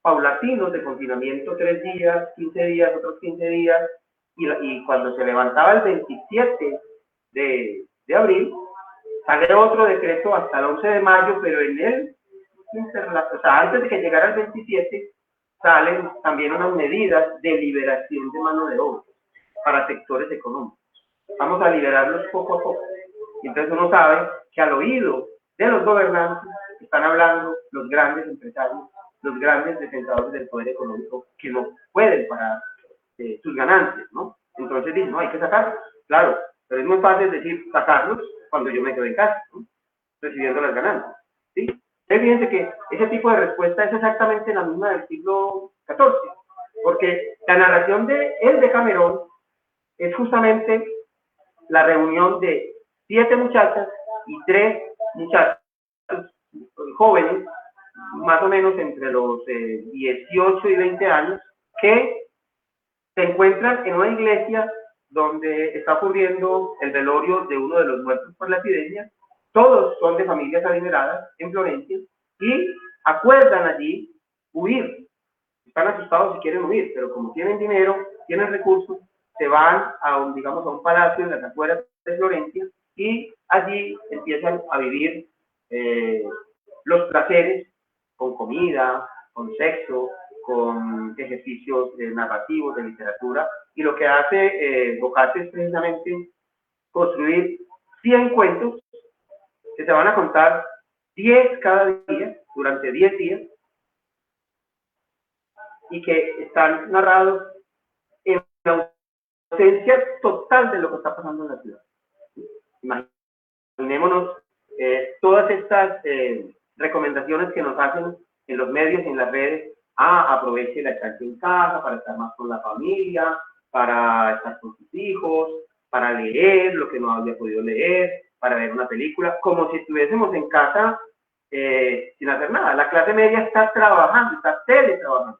paulatinos de confinamiento, 3 días, 15 días, otros 15 días, y cuando se levantaba el 27 de abril, sale otro decreto hasta el 11 de mayo, pero en él, o sea, antes de que llegara el 27, salen también unas medidas de liberación de mano de obra para sectores económicos. Vamos a liberarlos poco a poco. Y entonces uno sabe que al oído de los gobernantes están hablando los grandes empresarios, los grandes detentadores del poder económico que no pueden parar sus ganancias, ¿no? Entonces dicen, no, hay que sacarlos. Claro, pero es muy fácil decir sacarlos cuando yo me quedo en casa, ¿no? Recibiendo las ganancias, ¿sí? Fíjense que ese tipo de respuesta es exactamente la misma del siglo XIV, porque la narración de el Decamerón es justamente la reunión de 7 muchachas y 3 muchachos jóvenes, más o menos entre los 18 y 20 años, que se encuentran en una iglesia donde está ocurriendo el velorio de uno de los muertos por la epidemia. Todos son de familias adineradas en Florencia y acuerdan allí huir. Están asustados y quieren huir, pero como tienen dinero, tienen recursos, se van a un palacio en las afueras de Florencia y allí empiezan a vivir los placeres con comida, con sexo, con ejercicios narrativos de literatura, y lo que hace Boccaccio es precisamente construir 100 cuentos que se van a contar 10 cada día, durante 10 días, y que están narrados en la ausencia total de lo que está pasando en la ciudad. Imaginémonos todas estas recomendaciones que nos hacen en los medios y en las redes aproveche la estancia en casa para estar más con la familia, para estar con sus hijos, para leer lo que no había podido leer, para ver una película, como si estuviésemos en casa sin hacer nada. La clase media está trabajando, está teletrabajando.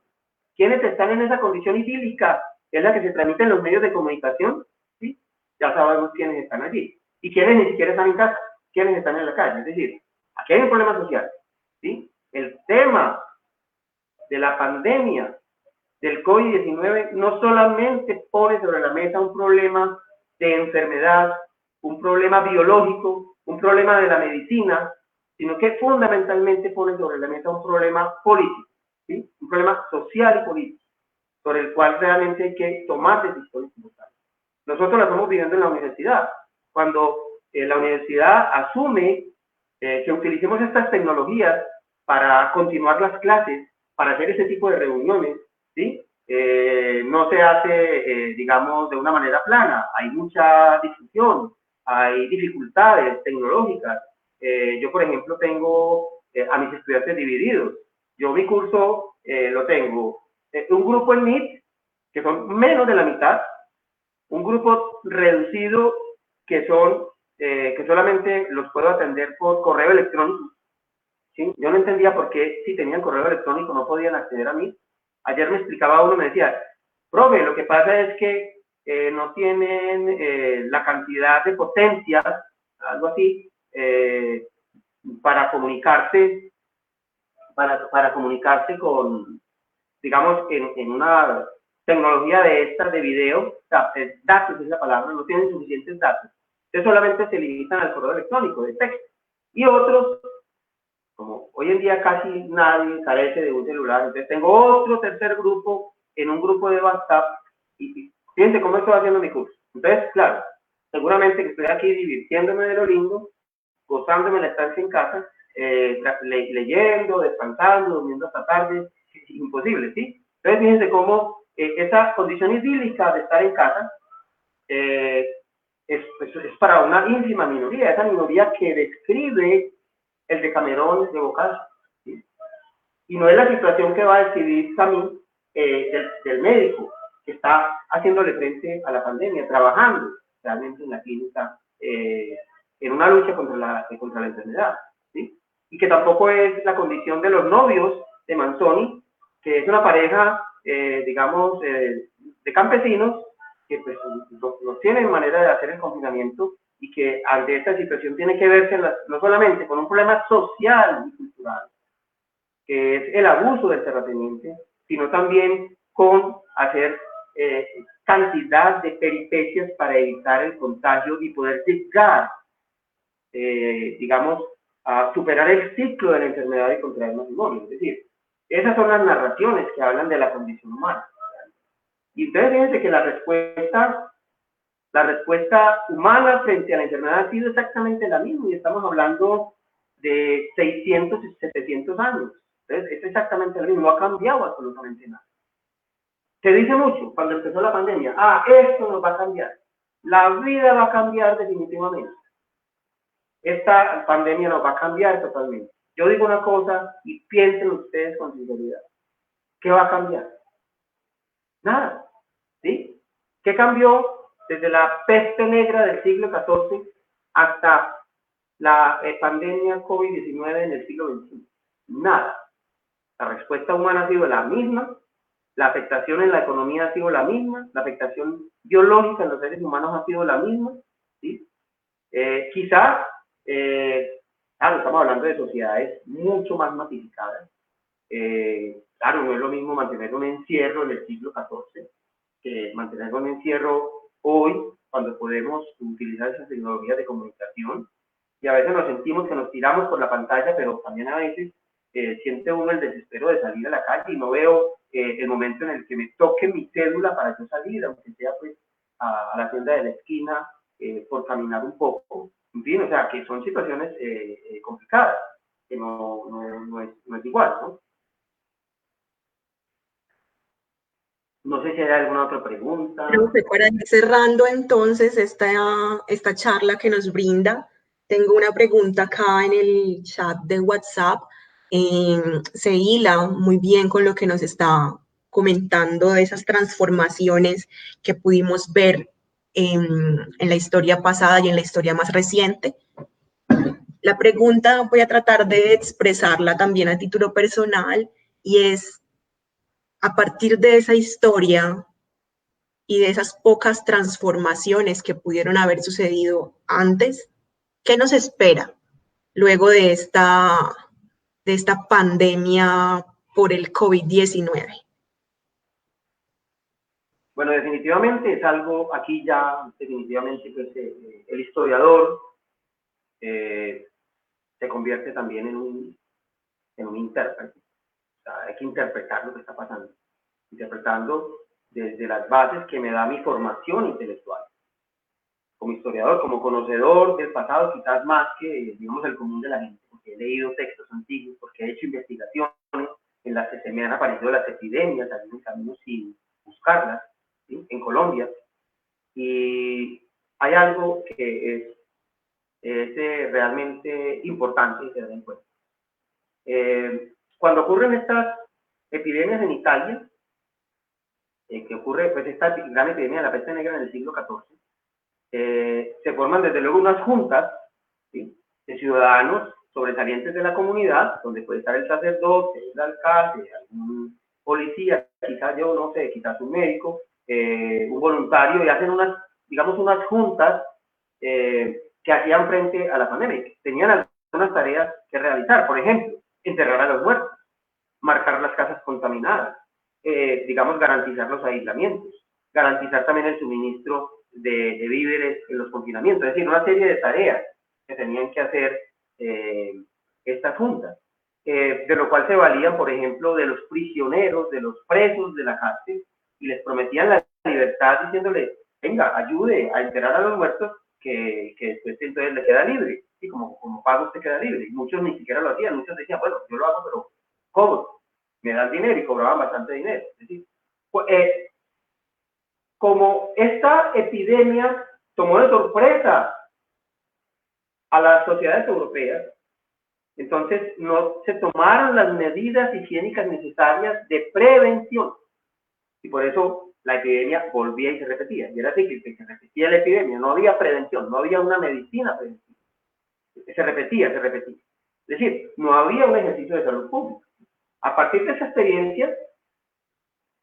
¿Quiénes están en esa condición idílica? Es la que se transmite en los medios de comunicación, ¿sí? Ya sabemos quiénes están allí. Y quiénes ni siquiera están en casa, quiénes están en la calle. Es decir, aquí hay un problema social, ¿sí? El tema de la pandemia del COVID-19 no solamente pone sobre la mesa un problema de enfermedad, un problema biológico, un problema de la medicina, sino que fundamentalmente pone sobre la mesa un problema político, ¿sí? Un problema social y político, sobre el cual realmente hay que tomar decisiones importantes. Nosotros la estamos viviendo en la universidad, cuando la universidad asume que utilicemos estas tecnologías para continuar las clases, para hacer ese tipo de reuniones, ¿sí? No se hace, digamos, de una manera plana. Hay mucha discusión, hay dificultades tecnológicas. Yo, por ejemplo, tengo a mis estudiantes divididos. Yo mi curso lo tengo un grupo en Meet, que son menos de la mitad, un grupo reducido que son que solamente los puedo atender por correo electrónico. ¿Sí? Yo no entendía por qué si tenían correo electrónico no podían acceder a mí. Ayer me explicaba uno, me decía, profe, lo que pasa es que no tienen la cantidad de potencia, algo así, para comunicarse, para comunicarse con, digamos, en una tecnología de estas de video, o sea, datos es la palabra, no tienen suficientes datos. Entonces solamente se limitan al correo electrónico, de texto. Y otros, como hoy en día casi nadie carece de un celular, entonces tengo otro tercer grupo en un grupo de WhatsApp y fíjense cómo estoy haciendo mi curso. Entonces, claro, seguramente que estoy aquí divirtiéndome de lo lindo, gozándome la estancia en casa, leyendo, descansando, durmiendo hasta tarde, es imposible, ¿sí? Entonces, fíjense cómo esa condición idílica de estar en casa es para una ínfima minoría, esa minoría que describe el Decamerón de Boccaccio, ¿sí? Y no es la situación que va a describir también del médico que está haciéndole frente a la pandemia, trabajando realmente en la clínica, en una lucha contra la enfermedad, ¿sí? Y que tampoco es la condición de los novios de Manzoni, que es una pareja, digamos, de campesinos, que pues no tienen manera de hacer el confinamiento y que ante esta situación tiene que verse no solamente con un problema social y cultural, que es el abuso del terrateniente, sino también con hacer cantidad de peripecias para evitar el contagio y poder llegar, digamos, a superar el ciclo de la enfermedad y contraer matrimonio. Es decir, esas son las narraciones que hablan de la condición humana. Y ustedes fíjense que la respuesta humana frente a la enfermedad ha sido exactamente la misma y estamos hablando de 600 y 700 años. Entonces, es exactamente lo mismo, no ha cambiado absolutamente nada. Se dice mucho cuando empezó la pandemia, esto nos va a cambiar, la vida va a cambiar definitivamente. Esta pandemia nos va a cambiar totalmente. Yo digo una cosa y piensen ustedes con sinceridad. ¿Qué va a cambiar? Nada, ¿sí? ¿Qué cambió desde la peste negra del siglo XIV hasta la pandemia COVID-19 en el siglo XXI? Nada. La respuesta humana ha sido la misma, la afectación en la economía ha sido la misma, la afectación biológica en los seres humanos ha sido la misma, ¿sí? Quizás, claro, estamos hablando de sociedades mucho más masificadas. Claro, no es lo mismo mantener un encierro en el siglo XIV que mantener un encierro hoy, cuando podemos utilizar esas tecnologías de comunicación. Y a veces nos sentimos que nos tiramos por la pantalla, pero también a veces siente uno el desespero de salir a la calle y no veo el momento en el que me toque mi cédula para yo salir, aunque sea pues a la tienda de la esquina, por caminar un poco. En fin, o sea, que son situaciones complicadas, que no es igual, ¿no? No sé si hay alguna otra pregunta. Para ir cerrando entonces esta charla que nos brinda, tengo una pregunta acá en el chat de WhatsApp se hila muy bien con lo que nos está comentando de esas transformaciones que pudimos ver en la historia pasada y en la historia más reciente. La pregunta voy a tratar de expresarla también a título personal y es, a partir de esa historia y de esas pocas transformaciones que pudieron haber sucedido antes, ¿qué nos espera luego de esta pandemia por el COVID-19? Bueno, definitivamente es algo, aquí ya definitivamente pues, el historiador se convierte también en un intérprete. O sea, hay que interpretar lo que está pasando, interpretando desde las bases que me da mi formación intelectual. Como historiador, como conocedor del pasado, quizás más que, digamos, el común de la gente, porque he leído textos antiguos, porque he hecho investigaciones en las que se me han aparecido las epidemias, allí en camino sin buscarlas, ¿sí? En Colombia. Y hay algo que es realmente importante tener en cuenta. Cuando ocurren estas epidemias en Italia, que ocurre pues esta gran epidemia de la peste negra en el siglo XIV, se forman desde luego unas juntas, ¿sí?, de ciudadanos sobresalientes de la comunidad, donde puede estar el sacerdote, el alcalde, algún policía, quizás yo no sé, quizás un médico, un voluntario, y hacen unas, digamos, unas juntas que hacían frente a la pandemia. Tenían algunas tareas que realizar, por ejemplo, enterrar a los muertos, marcar las casas contaminadas, digamos, garantizar los aislamientos, garantizar también el suministro de víveres en los confinamientos, es decir, una serie de tareas que tenían que hacer estas juntas, de lo cual se valían, por ejemplo, de los prisioneros, de los presos de la cárcel, y les prometían la libertad diciéndoles, venga, ayude a enterrar a los muertos, que después entonces le queda libre, y como pago usted queda libre. Y muchos ni siquiera lo hacían, muchos decían, bueno, yo lo hago, pero cobro, me dan dinero, y cobraban bastante dinero. Es decir, como esta epidemia tomó de sorpresa a las sociedades europeas, entonces no se tomaron las medidas higiénicas necesarias de prevención. Y por eso la epidemia volvía y se repetía. Y era así que se repetía la epidemia. No había prevención, no había una medicina preventiva. Se repetía, se repetía. Es decir, no había un ejercicio de salud pública. A partir de esa experiencia,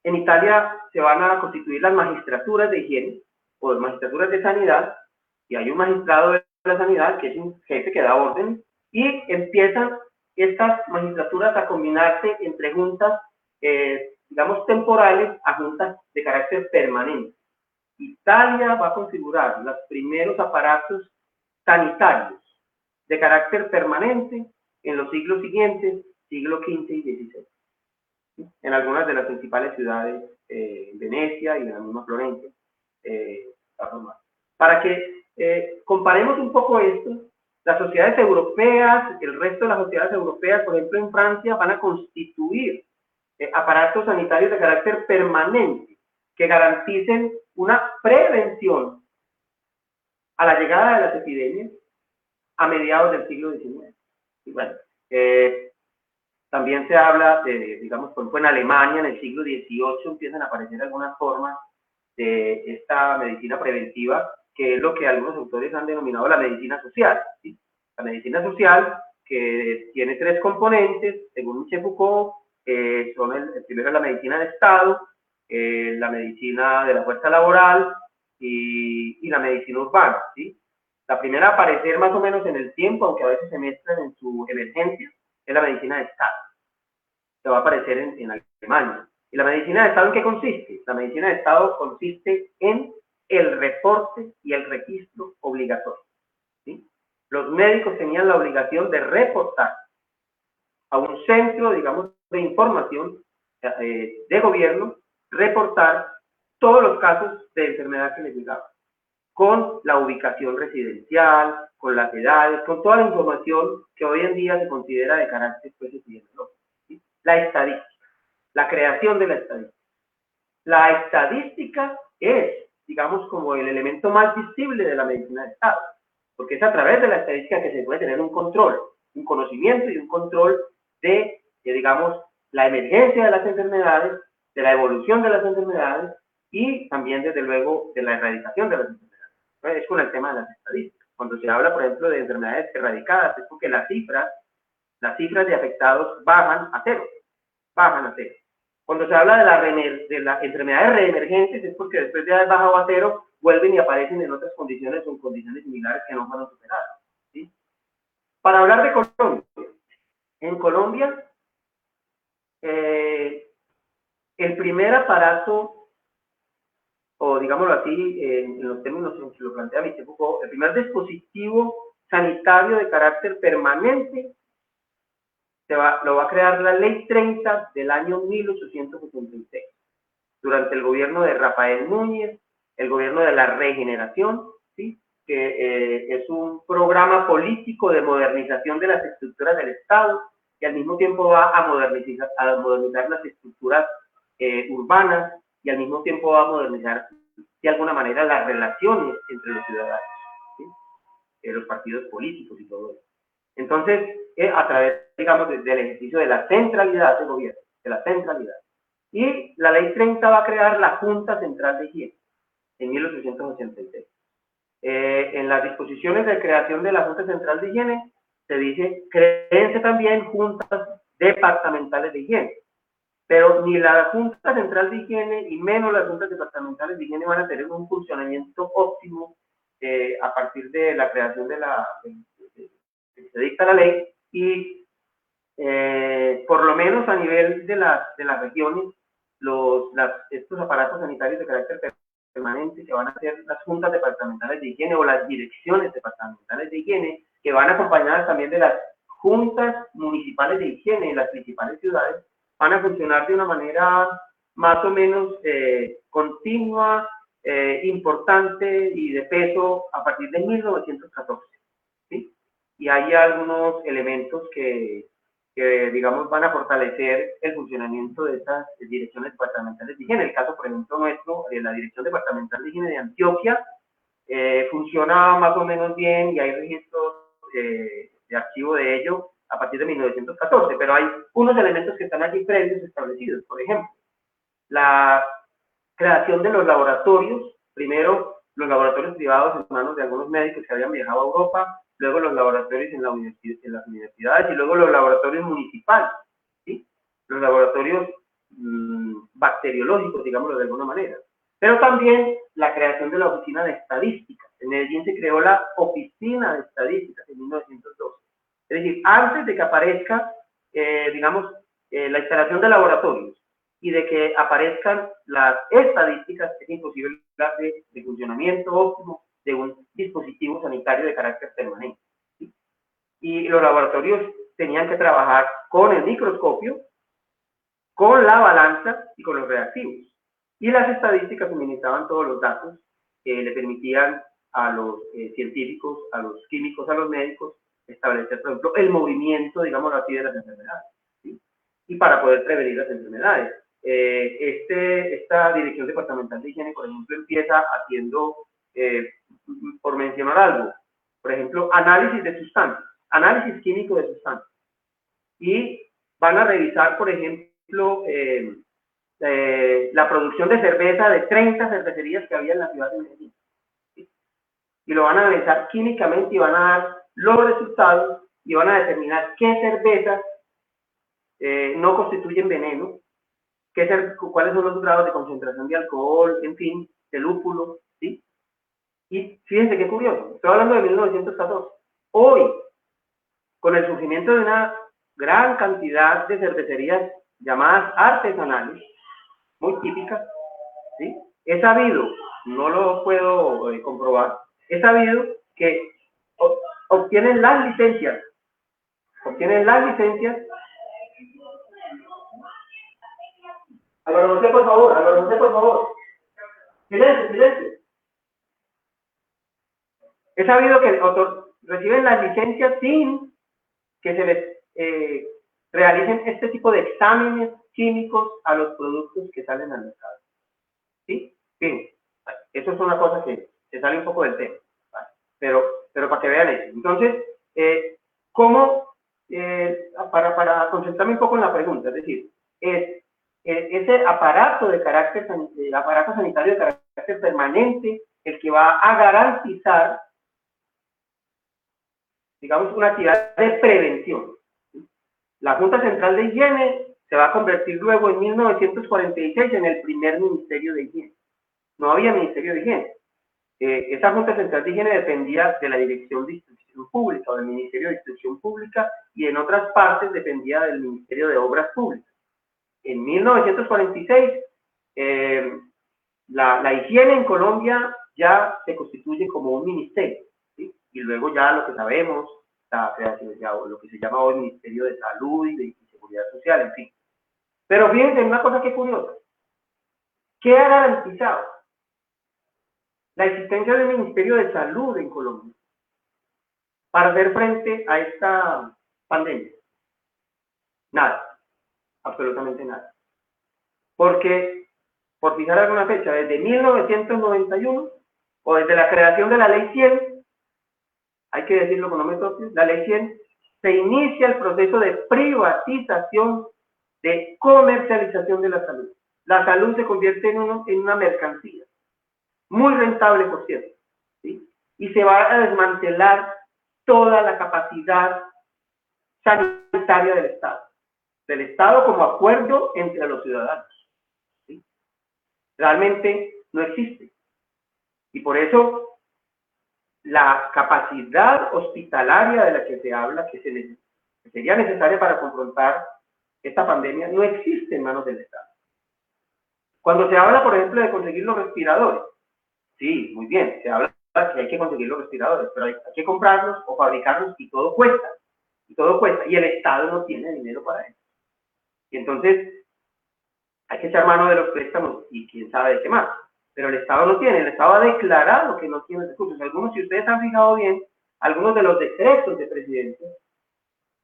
en Italia se van a constituir las magistraturas de higiene o las magistraturas de sanidad, y hay un magistrado de la sanidad que es un jefe que da orden, y empiezan estas magistraturas a combinarse entre juntas, digamos, temporales a juntas de carácter permanente. Italia va a configurar los primeros aparatos sanitarios de carácter permanente en los siglos siguientes, siglo XV y XVI. En algunas de las principales ciudades, Venecia y en la misma Florencia, para que comparemos un poco esto, las sociedades europeas, el resto de las sociedades europeas, por ejemplo en Francia, van a constituir aparatos sanitarios de carácter permanente que garanticen una prevención a la llegada de las epidemias a mediados del siglo XIX. Y bueno, también se habla de, digamos, por ejemplo, en Alemania en el siglo XVIII empiezan a aparecer algunas formas de esta medicina preventiva, que es lo que algunos autores han denominado la medicina social, ¿sí? La medicina social, que tiene tres componentes, según Michel Foucault, son el primero es la medicina de Estado, la medicina de la fuerza laboral y la medicina urbana, ¿sí? La primera a aparecer más o menos en el tiempo, aunque a veces se mezclan en su emergencia, es la medicina de Estado. Que va a aparecer en Alemania. ¿Y la medicina de Estado en qué consiste? La medicina de Estado consiste en el reporte y el registro obligatorio, ¿sí? Los médicos tenían la obligación de reportar a un centro, digamos, de información de gobierno, reportar todos los casos de enfermedad que les llegaban, con la ubicación residencial, con las edades, con toda la información que hoy en día se considera de carácter pues, epidemiológico. ¿Sí? La estadística, la creación de la estadística. La estadística es, digamos, como el elemento más visible de la medicina de Estado, porque es a través de la estadística que se puede tener un control, un conocimiento y un control de, digamos, la emergencia de las enfermedades, de la evolución de las enfermedades y también, desde luego, de la erradicación de las enfermedades. Es con el tema de las estadísticas. Cuando se habla, por ejemplo, de enfermedades erradicadas, es porque las cifras de afectados bajan a cero. Cuando se habla de las enfermedades reemergentes, es porque después de haber bajado a cero, vuelven y aparecen en otras condiciones o en condiciones similares que no fueron superadas, ¿sí? Para hablar de Colombia, en Colombia, el primer aparato, o digámoslo así, en los términos en que lo plantea Michel Foucault, el primer dispositivo sanitario de carácter permanente lo va a crear la Ley 30 del año 1876, durante el gobierno de Rafael Núñez, el gobierno de la regeneración, ¿sí? Que es un programa político de modernización de las estructuras del Estado, que al mismo tiempo va a modernizar las estructuras urbanas, y al mismo tiempo va a modernizar de alguna manera las relaciones entre los ciudadanos, ¿sí? Los partidos políticos y todo eso. Entonces, a través, digamos, del ejercicio de la centralidad del gobierno, de la centralidad. Y la Ley 30 va a crear la Junta Central de Higiene en 1886. En las disposiciones de creación de la Junta Central de Higiene se dice, créense también juntas departamentales de higiene. Pero ni la Junta Central de Higiene y menos las juntas departamentales de higiene van a tener un funcionamiento óptimo a partir de la creación de se dicta la ley, y por lo menos a nivel de las regiones, estos aparatos sanitarios de carácter permanente, que van a ser las juntas departamentales de higiene o las direcciones departamentales de higiene, que van acompañadas también de las juntas municipales de higiene en las principales ciudades, van a funcionar de una manera más o menos continua, importante y de peso a partir de 1914. ¿Sí? Y hay algunos elementos que, digamos, van a fortalecer el funcionamiento de estas direcciones departamentales de higiene. El caso, por ejemplo, nuestro, de la Dirección Departamental de Higiene de Antioquia, funciona más o menos bien y hay registros de archivo de ello a partir de 1914, pero hay unos elementos que están aquí previos establecidos. Por ejemplo, la creación de los laboratorios, primero los laboratorios privados en manos de algunos médicos que habían viajado a Europa, luego los laboratorios en las universidades y luego los laboratorios municipales, ¿sí? Los laboratorios bacteriológicos, digámoslo de alguna manera. Pero también la creación de la Oficina de Estadística. En Medellín se creó la Oficina de Estadísticas en 1912. Es decir, antes de que aparezca, digamos, la instalación de laboratorios y de que aparezcan las estadísticas, es imposible hablar de funcionamiento óptimo de un dispositivo sanitario de carácter permanente, ¿sí? Y los laboratorios tenían que trabajar con el microscopio, con la balanza y con los reactivos. Y las estadísticas suministraban todos los datos que le permitían a los científicos, a los químicos, a los médicos, establecer, por ejemplo, el movimiento, digámoslo así, de las enfermedades, ¿sí? Y para poder prevenir las enfermedades. Esta Dirección Departamental de Higiene, por ejemplo, empieza haciendo, por mencionar algo, por ejemplo, análisis de sustancias, análisis químico de sustancias. Y van a revisar, por ejemplo, la producción de cerveza de 30 cervecerías que había en la ciudad de Medellín. ¿Sí? Y lo van a analizar químicamente y van a dar los resultados y van a determinar qué cervezas no constituyen veneno, cuáles son los grados de concentración de alcohol, en fin, de lúpulo, ¿sí? Y fíjense qué curioso, estoy hablando de 1914. Hoy, con el surgimiento de una gran cantidad de cervecerías llamadas artesanales, muy típicas, ¿sí? He sabido, no lo puedo comprobar, he sabido que obtienen las licencias. Álvaro José, por favor. Silencio. He sabido que reciben las licencias sin que se les realicen este tipo de exámenes químicos a los productos que salen al mercado. ¿Sí? Bien, eso es una cosa que se sale un poco del tema, ¿vale? Pero para que vean eso. Entonces, ¿cómo para concentrarme un poco en la pregunta, es decir, ese aparato aparato sanitario de carácter permanente el que va a garantizar, digamos, una actividad de prevención. La Junta Central de Higiene se va a convertir luego en 1946 en el primer Ministerio de Higiene. No había Ministerio de Higiene. Esa Junta Central de Higiene dependía de la Dirección de Instrucción Pública o del Ministerio de Instrucción Pública, y en otras partes dependía del Ministerio de Obras Públicas. En 1946, la higiene en Colombia ya se constituye como un ministerio, ¿sí? Y luego ya lo que sabemos, la creación, ya, lo que se llama hoy Ministerio de Salud y de Seguridad Social, en fin. Pero fíjense una cosa que curiosa. ¿Qué ha garantizado la existencia de un Ministerio de Salud en Colombia para hacer frente a esta pandemia? Nada, absolutamente nada. Porque, por fijar alguna fecha, desde 1991 o desde la creación de la Ley 100, hay que decirlo con nombres propios, la Ley 100, se inicia el proceso de privatización, de comercialización de la salud. La salud se convierte en una mercancía, muy rentable, por cierto, ¿sí? Y se va a desmantelar toda la capacidad sanitaria del Estado como acuerdo entre los ciudadanos, ¿sí? Realmente no existe. Y por eso la capacidad hospitalaria de la que se habla, que sería necesaria para confrontar esta pandemia, no existe en manos del Estado. Cuando se habla, por ejemplo, de conseguir los respiradores, sí, muy bien, se habla que hay que conseguir los respiradores, pero hay que comprarlos o fabricarlos y todo cuesta, y el Estado no tiene dinero para eso. Y entonces hay que echar mano de los préstamos y quién sabe de qué más. Pero el Estado no tiene, el Estado ha declarado que no tiene recursos. Algunos, si ustedes han fijado bien, algunos de los decretos de presidente,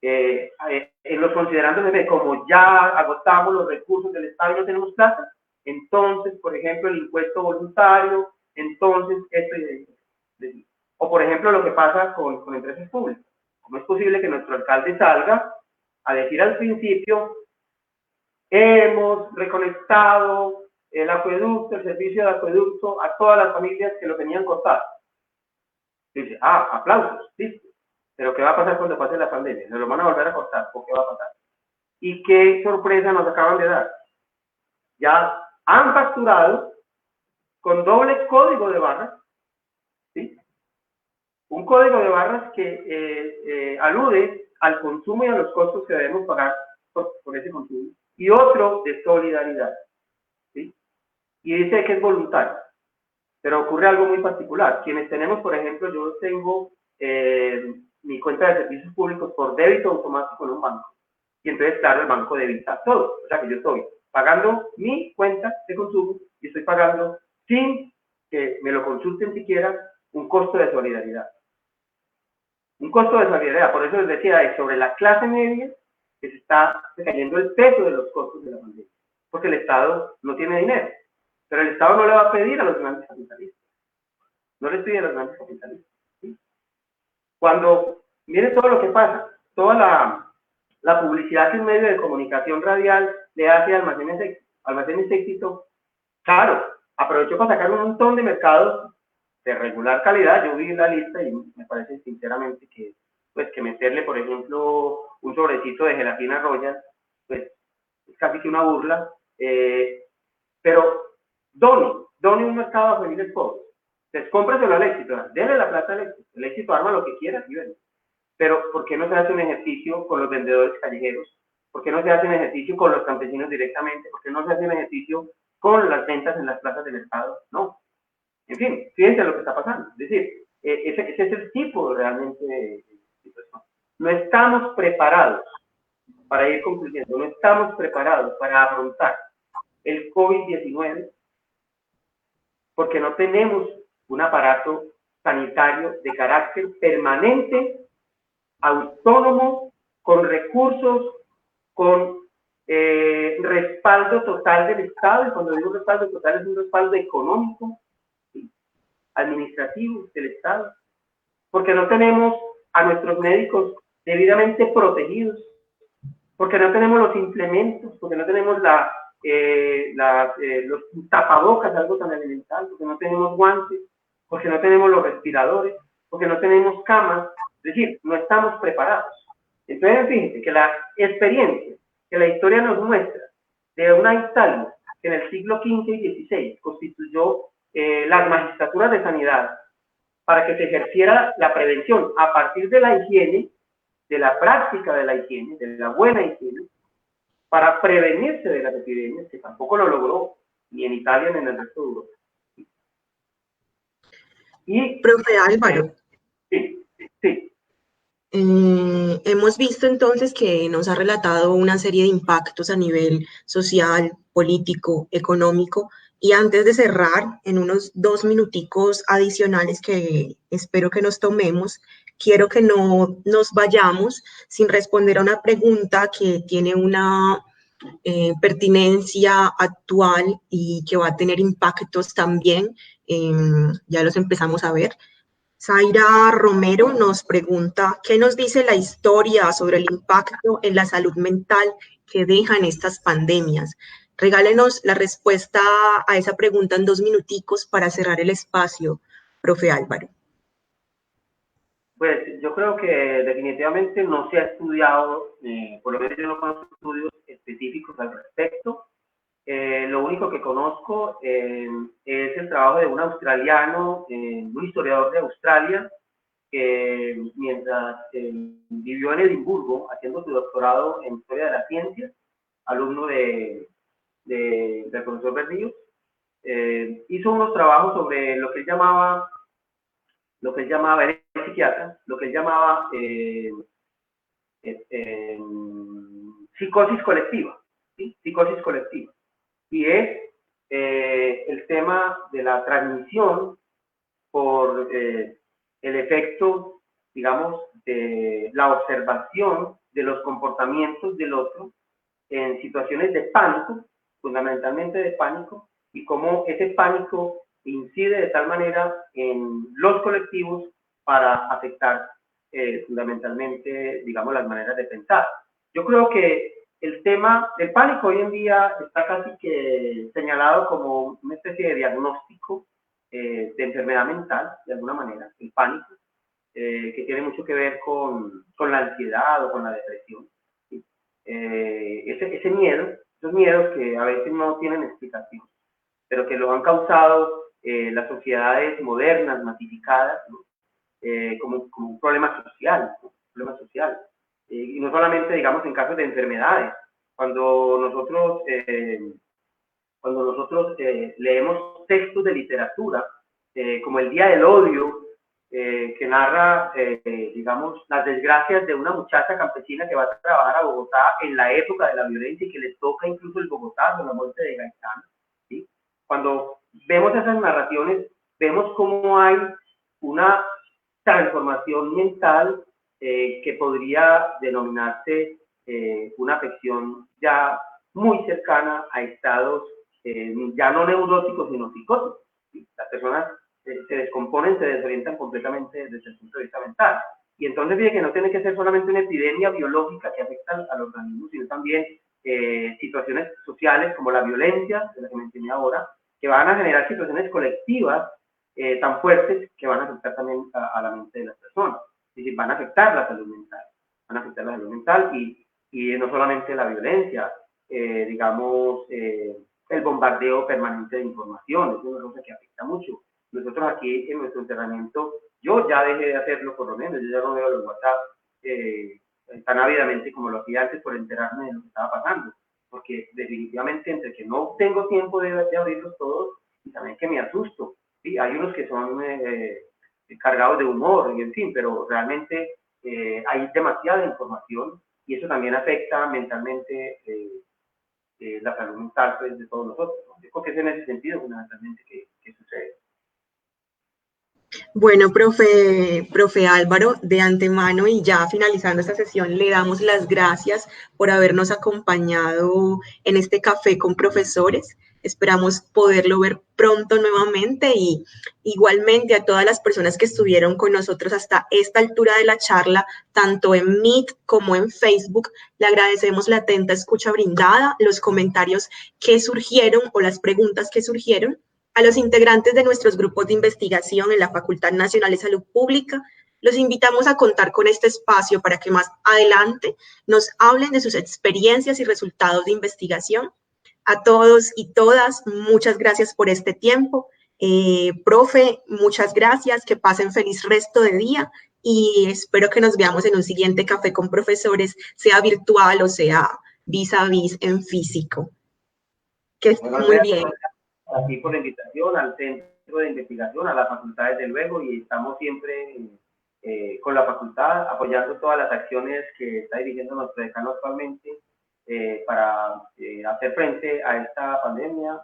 en los considerandos de como ya agotamos los recursos del Estado y no tenemos plata, entonces, por ejemplo, el impuesto voluntario, entonces esto y o por ejemplo lo que pasa con empresas públicas. ¿Cómo es posible que nuestro alcalde salga a decir al principio: hemos reconectado el acueducto, el servicio de acueducto a todas las familias que lo tenían cortado? Dice, aplausos, listo. Pero ¿qué va a pasar cuando pase la pandemia? ¿Se lo van a volver a cortar o qué va a pasar? Y qué sorpresa nos acaban de dar. Ya han facturado con doble código de barras, ¿sí? Un código de barras que alude al consumo y a los costos que debemos pagar por ese consumo, y otro de solidaridad, ¿sí? Y dice que es voluntario. Pero ocurre algo muy particular. Quienes tenemos, por ejemplo, yo tengo mi cuenta de servicios públicos por débito automático en un banco. Y entonces, claro, el banco debita todo. O sea que yo estoy pagando mi cuenta de consumo y estoy pagando, sin que me lo consulten siquiera, un costo de solidaridad. Un costo de solidaridad. Por eso les decía, es sobre la clase media que se está cayendo el peso de los costos de la pandemia. Porque el Estado no tiene dinero. Pero el Estado no le va a pedir a los grandes capitalistas. No les pide a los grandes capitalistas, ¿sí? Cuando miren todo lo que pasa, toda la publicidad que un medio de comunicación radial le hace a Almacenes Éxito, claro, aprovechó para sacar un montón de mercados de regular calidad. Yo vi la lista y me parece sinceramente que, pues, que meterle, por ejemplo, un sobrecito de gelatina Royal, pues es casi que una burla, pero done un mercado a familias pobres. Entonces, cómpraselo al Éxito, denle la plata al Éxito. El Éxito arma lo que quiera y vende. Pero, ¿por qué no se hace un ejercicio con los vendedores callejeros? ¿Por qué no se hace un ejercicio con los campesinos directamente? ¿Por qué no se hace un ejercicio con las ventas en las plazas del Estado? No. En fin, fíjense lo que está pasando. Es decir, ese es el tipo realmente de situación. No estamos preparados, para ir concluyendo, no estamos preparados para afrontar el COVID-19 porque no tenemos un aparato sanitario de carácter permanente, autónomo, con recursos, con respaldo total del Estado. Y cuando digo respaldo total, es un respaldo económico, ¿sí?, administrativo del Estado, porque no tenemos a nuestros médicos debidamente protegidos, porque no tenemos los implementos, porque no tenemos los tapabocas, algo tan elemental, porque no tenemos guantes, porque no tenemos los respiradores, porque no tenemos camas, es decir, no estamos preparados. Entonces, fíjense que la experiencia que la historia nos muestra de una Italia que en el siglo XV y XVI constituyó las magistraturas de sanidad para que se ejerciera la prevención a partir de la higiene, de la práctica de la higiene, de la buena higiene, para prevenirse de las epidemias, que tampoco lo logró ni en Italia ni en el resto de Europa. Y, profe Álvaro. Sí, sí. Hemos visto entonces que nos ha relatado una serie de impactos a nivel social, político, económico, y antes de cerrar, en unos 2 minuticos adicionales que espero que nos tomemos, quiero que no nos vayamos sin responder a una pregunta que tiene una pertinencia actual y que va a tener impactos también, ya los empezamos a ver. Zaira Romero nos pregunta, ¿qué nos dice la historia sobre el impacto en la salud mental que dejan estas pandemias? Regálenos la respuesta a esa pregunta en 2 minuticos para cerrar el espacio, profe Álvaro. Pues yo creo que definitivamente no se ha estudiado, por lo menos yo no conozco estudios específicos al respecto. Lo único que conozco es el trabajo de un australiano, un historiador de Australia, que mientras vivió en Edimburgo haciendo su doctorado en Historia de la Ciencia, alumno del profesor Berríos, hizo unos trabajos sobre lo que él llamaba, él es psiquiatra, lo que él llamaba psicosis colectiva, ¿sí? Psicosis colectiva. Y es el tema de la transmisión por el efecto, digamos, de la observación de los comportamientos del otro en situaciones de pánico, fundamentalmente de pánico, y cómo ese pánico incide de tal manera en los colectivos para afectar fundamentalmente, digamos, las maneras de pensar. Yo creo que el tema del pánico hoy en día está casi que señalado como una especie de diagnóstico de enfermedad mental, de alguna manera, el pánico, que tiene mucho que ver con la ansiedad o con la depresión. ¿Sí? Ese miedo, esos miedos que a veces no tienen explicación, pero que lo han causado las sociedades modernas, masificadas, ¿no? como un problema social, ¿no? Un problema social. Y no solamente, digamos, en casos de enfermedades. Cuando nosotros leemos textos de literatura, como El Día del Odio, que narra, digamos, las desgracias de una muchacha campesina que va a trabajar a Bogotá en la época de la violencia y que les toca incluso el Bogotazo, la muerte de Gaitán, ¿sí? Cuando vemos esas narraciones, vemos cómo hay una transformación mental que podría denominarse una afección ya muy cercana a estados ya no neuróticos, sino psicóticos. ¿Sí? Las personas se descomponen, se desorientan completamente desde el punto de vista mental. Y entonces fíjate que no tiene que ser solamente una epidemia biológica que afecta al organismo, sino también situaciones sociales como la violencia, de la que mencioné ahora, que van a generar situaciones colectivas tan fuertes que van a afectar también a la mente de las personas. Es decir, van a afectar la salud mental. Van a afectar la salud mental y no solamente la violencia, digamos, el bombardeo permanente de información, es una cosa que afecta mucho. Nosotros aquí en nuestro entrenamiento, yo ya dejé de hacerlo por lo menos, yo ya no veo los WhatsApp tan ávidamente como lo hacía antes por enterarme de lo que estaba pasando, porque definitivamente entre que no tengo tiempo de abrirlos todos y también que me asusto, ¿sí? Hay unos que son cargados de humor y en fin, pero realmente hay demasiada información y eso también afecta mentalmente la salud mental pues, de todos nosotros. ¿No? Yo creo que es en ese sentido fundamentalmente que sucede. Bueno, profe Álvaro, de antemano y ya finalizando esta sesión, le damos las gracias por habernos acompañado en este café con profesores. Esperamos poderlo ver pronto nuevamente y igualmente a todas las personas que estuvieron con nosotros hasta esta altura de la charla, tanto en Meet como en Facebook, le agradecemos la atenta escucha brindada, los comentarios que surgieron o las preguntas que surgieron, a los integrantes de nuestros grupos de investigación en la Facultad Nacional de Salud Pública. Los invitamos a contar con este espacio para que más adelante nos hablen de sus experiencias y resultados de investigación. A todos y todas, muchas gracias por este tiempo. Profe, muchas gracias, que pasen feliz resto de día y espero que nos veamos en un siguiente Café con Profesores, sea virtual o sea vis a vis en físico. Que estén muy bien. Aquí por la invitación al Centro de Investigación, a la facultad desde luego, y estamos siempre con la facultad apoyando todas las acciones que está dirigiendo nuestro decano actualmente para hacer frente a esta pandemia.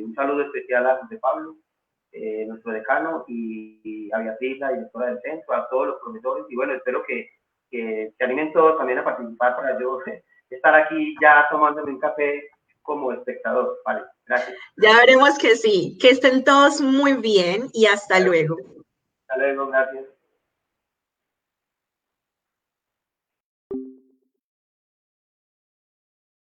Un saludo especial a José Pablo, nuestro decano, y a Beatriz, la directora del centro, a todos los profesores, y bueno, espero que se animen todos también a participar para yo estar aquí ya tomándome un café como espectador. Vale, gracias. Ya veremos que sí, que estén todos muy bien y hasta luego. Hasta luego, gracias.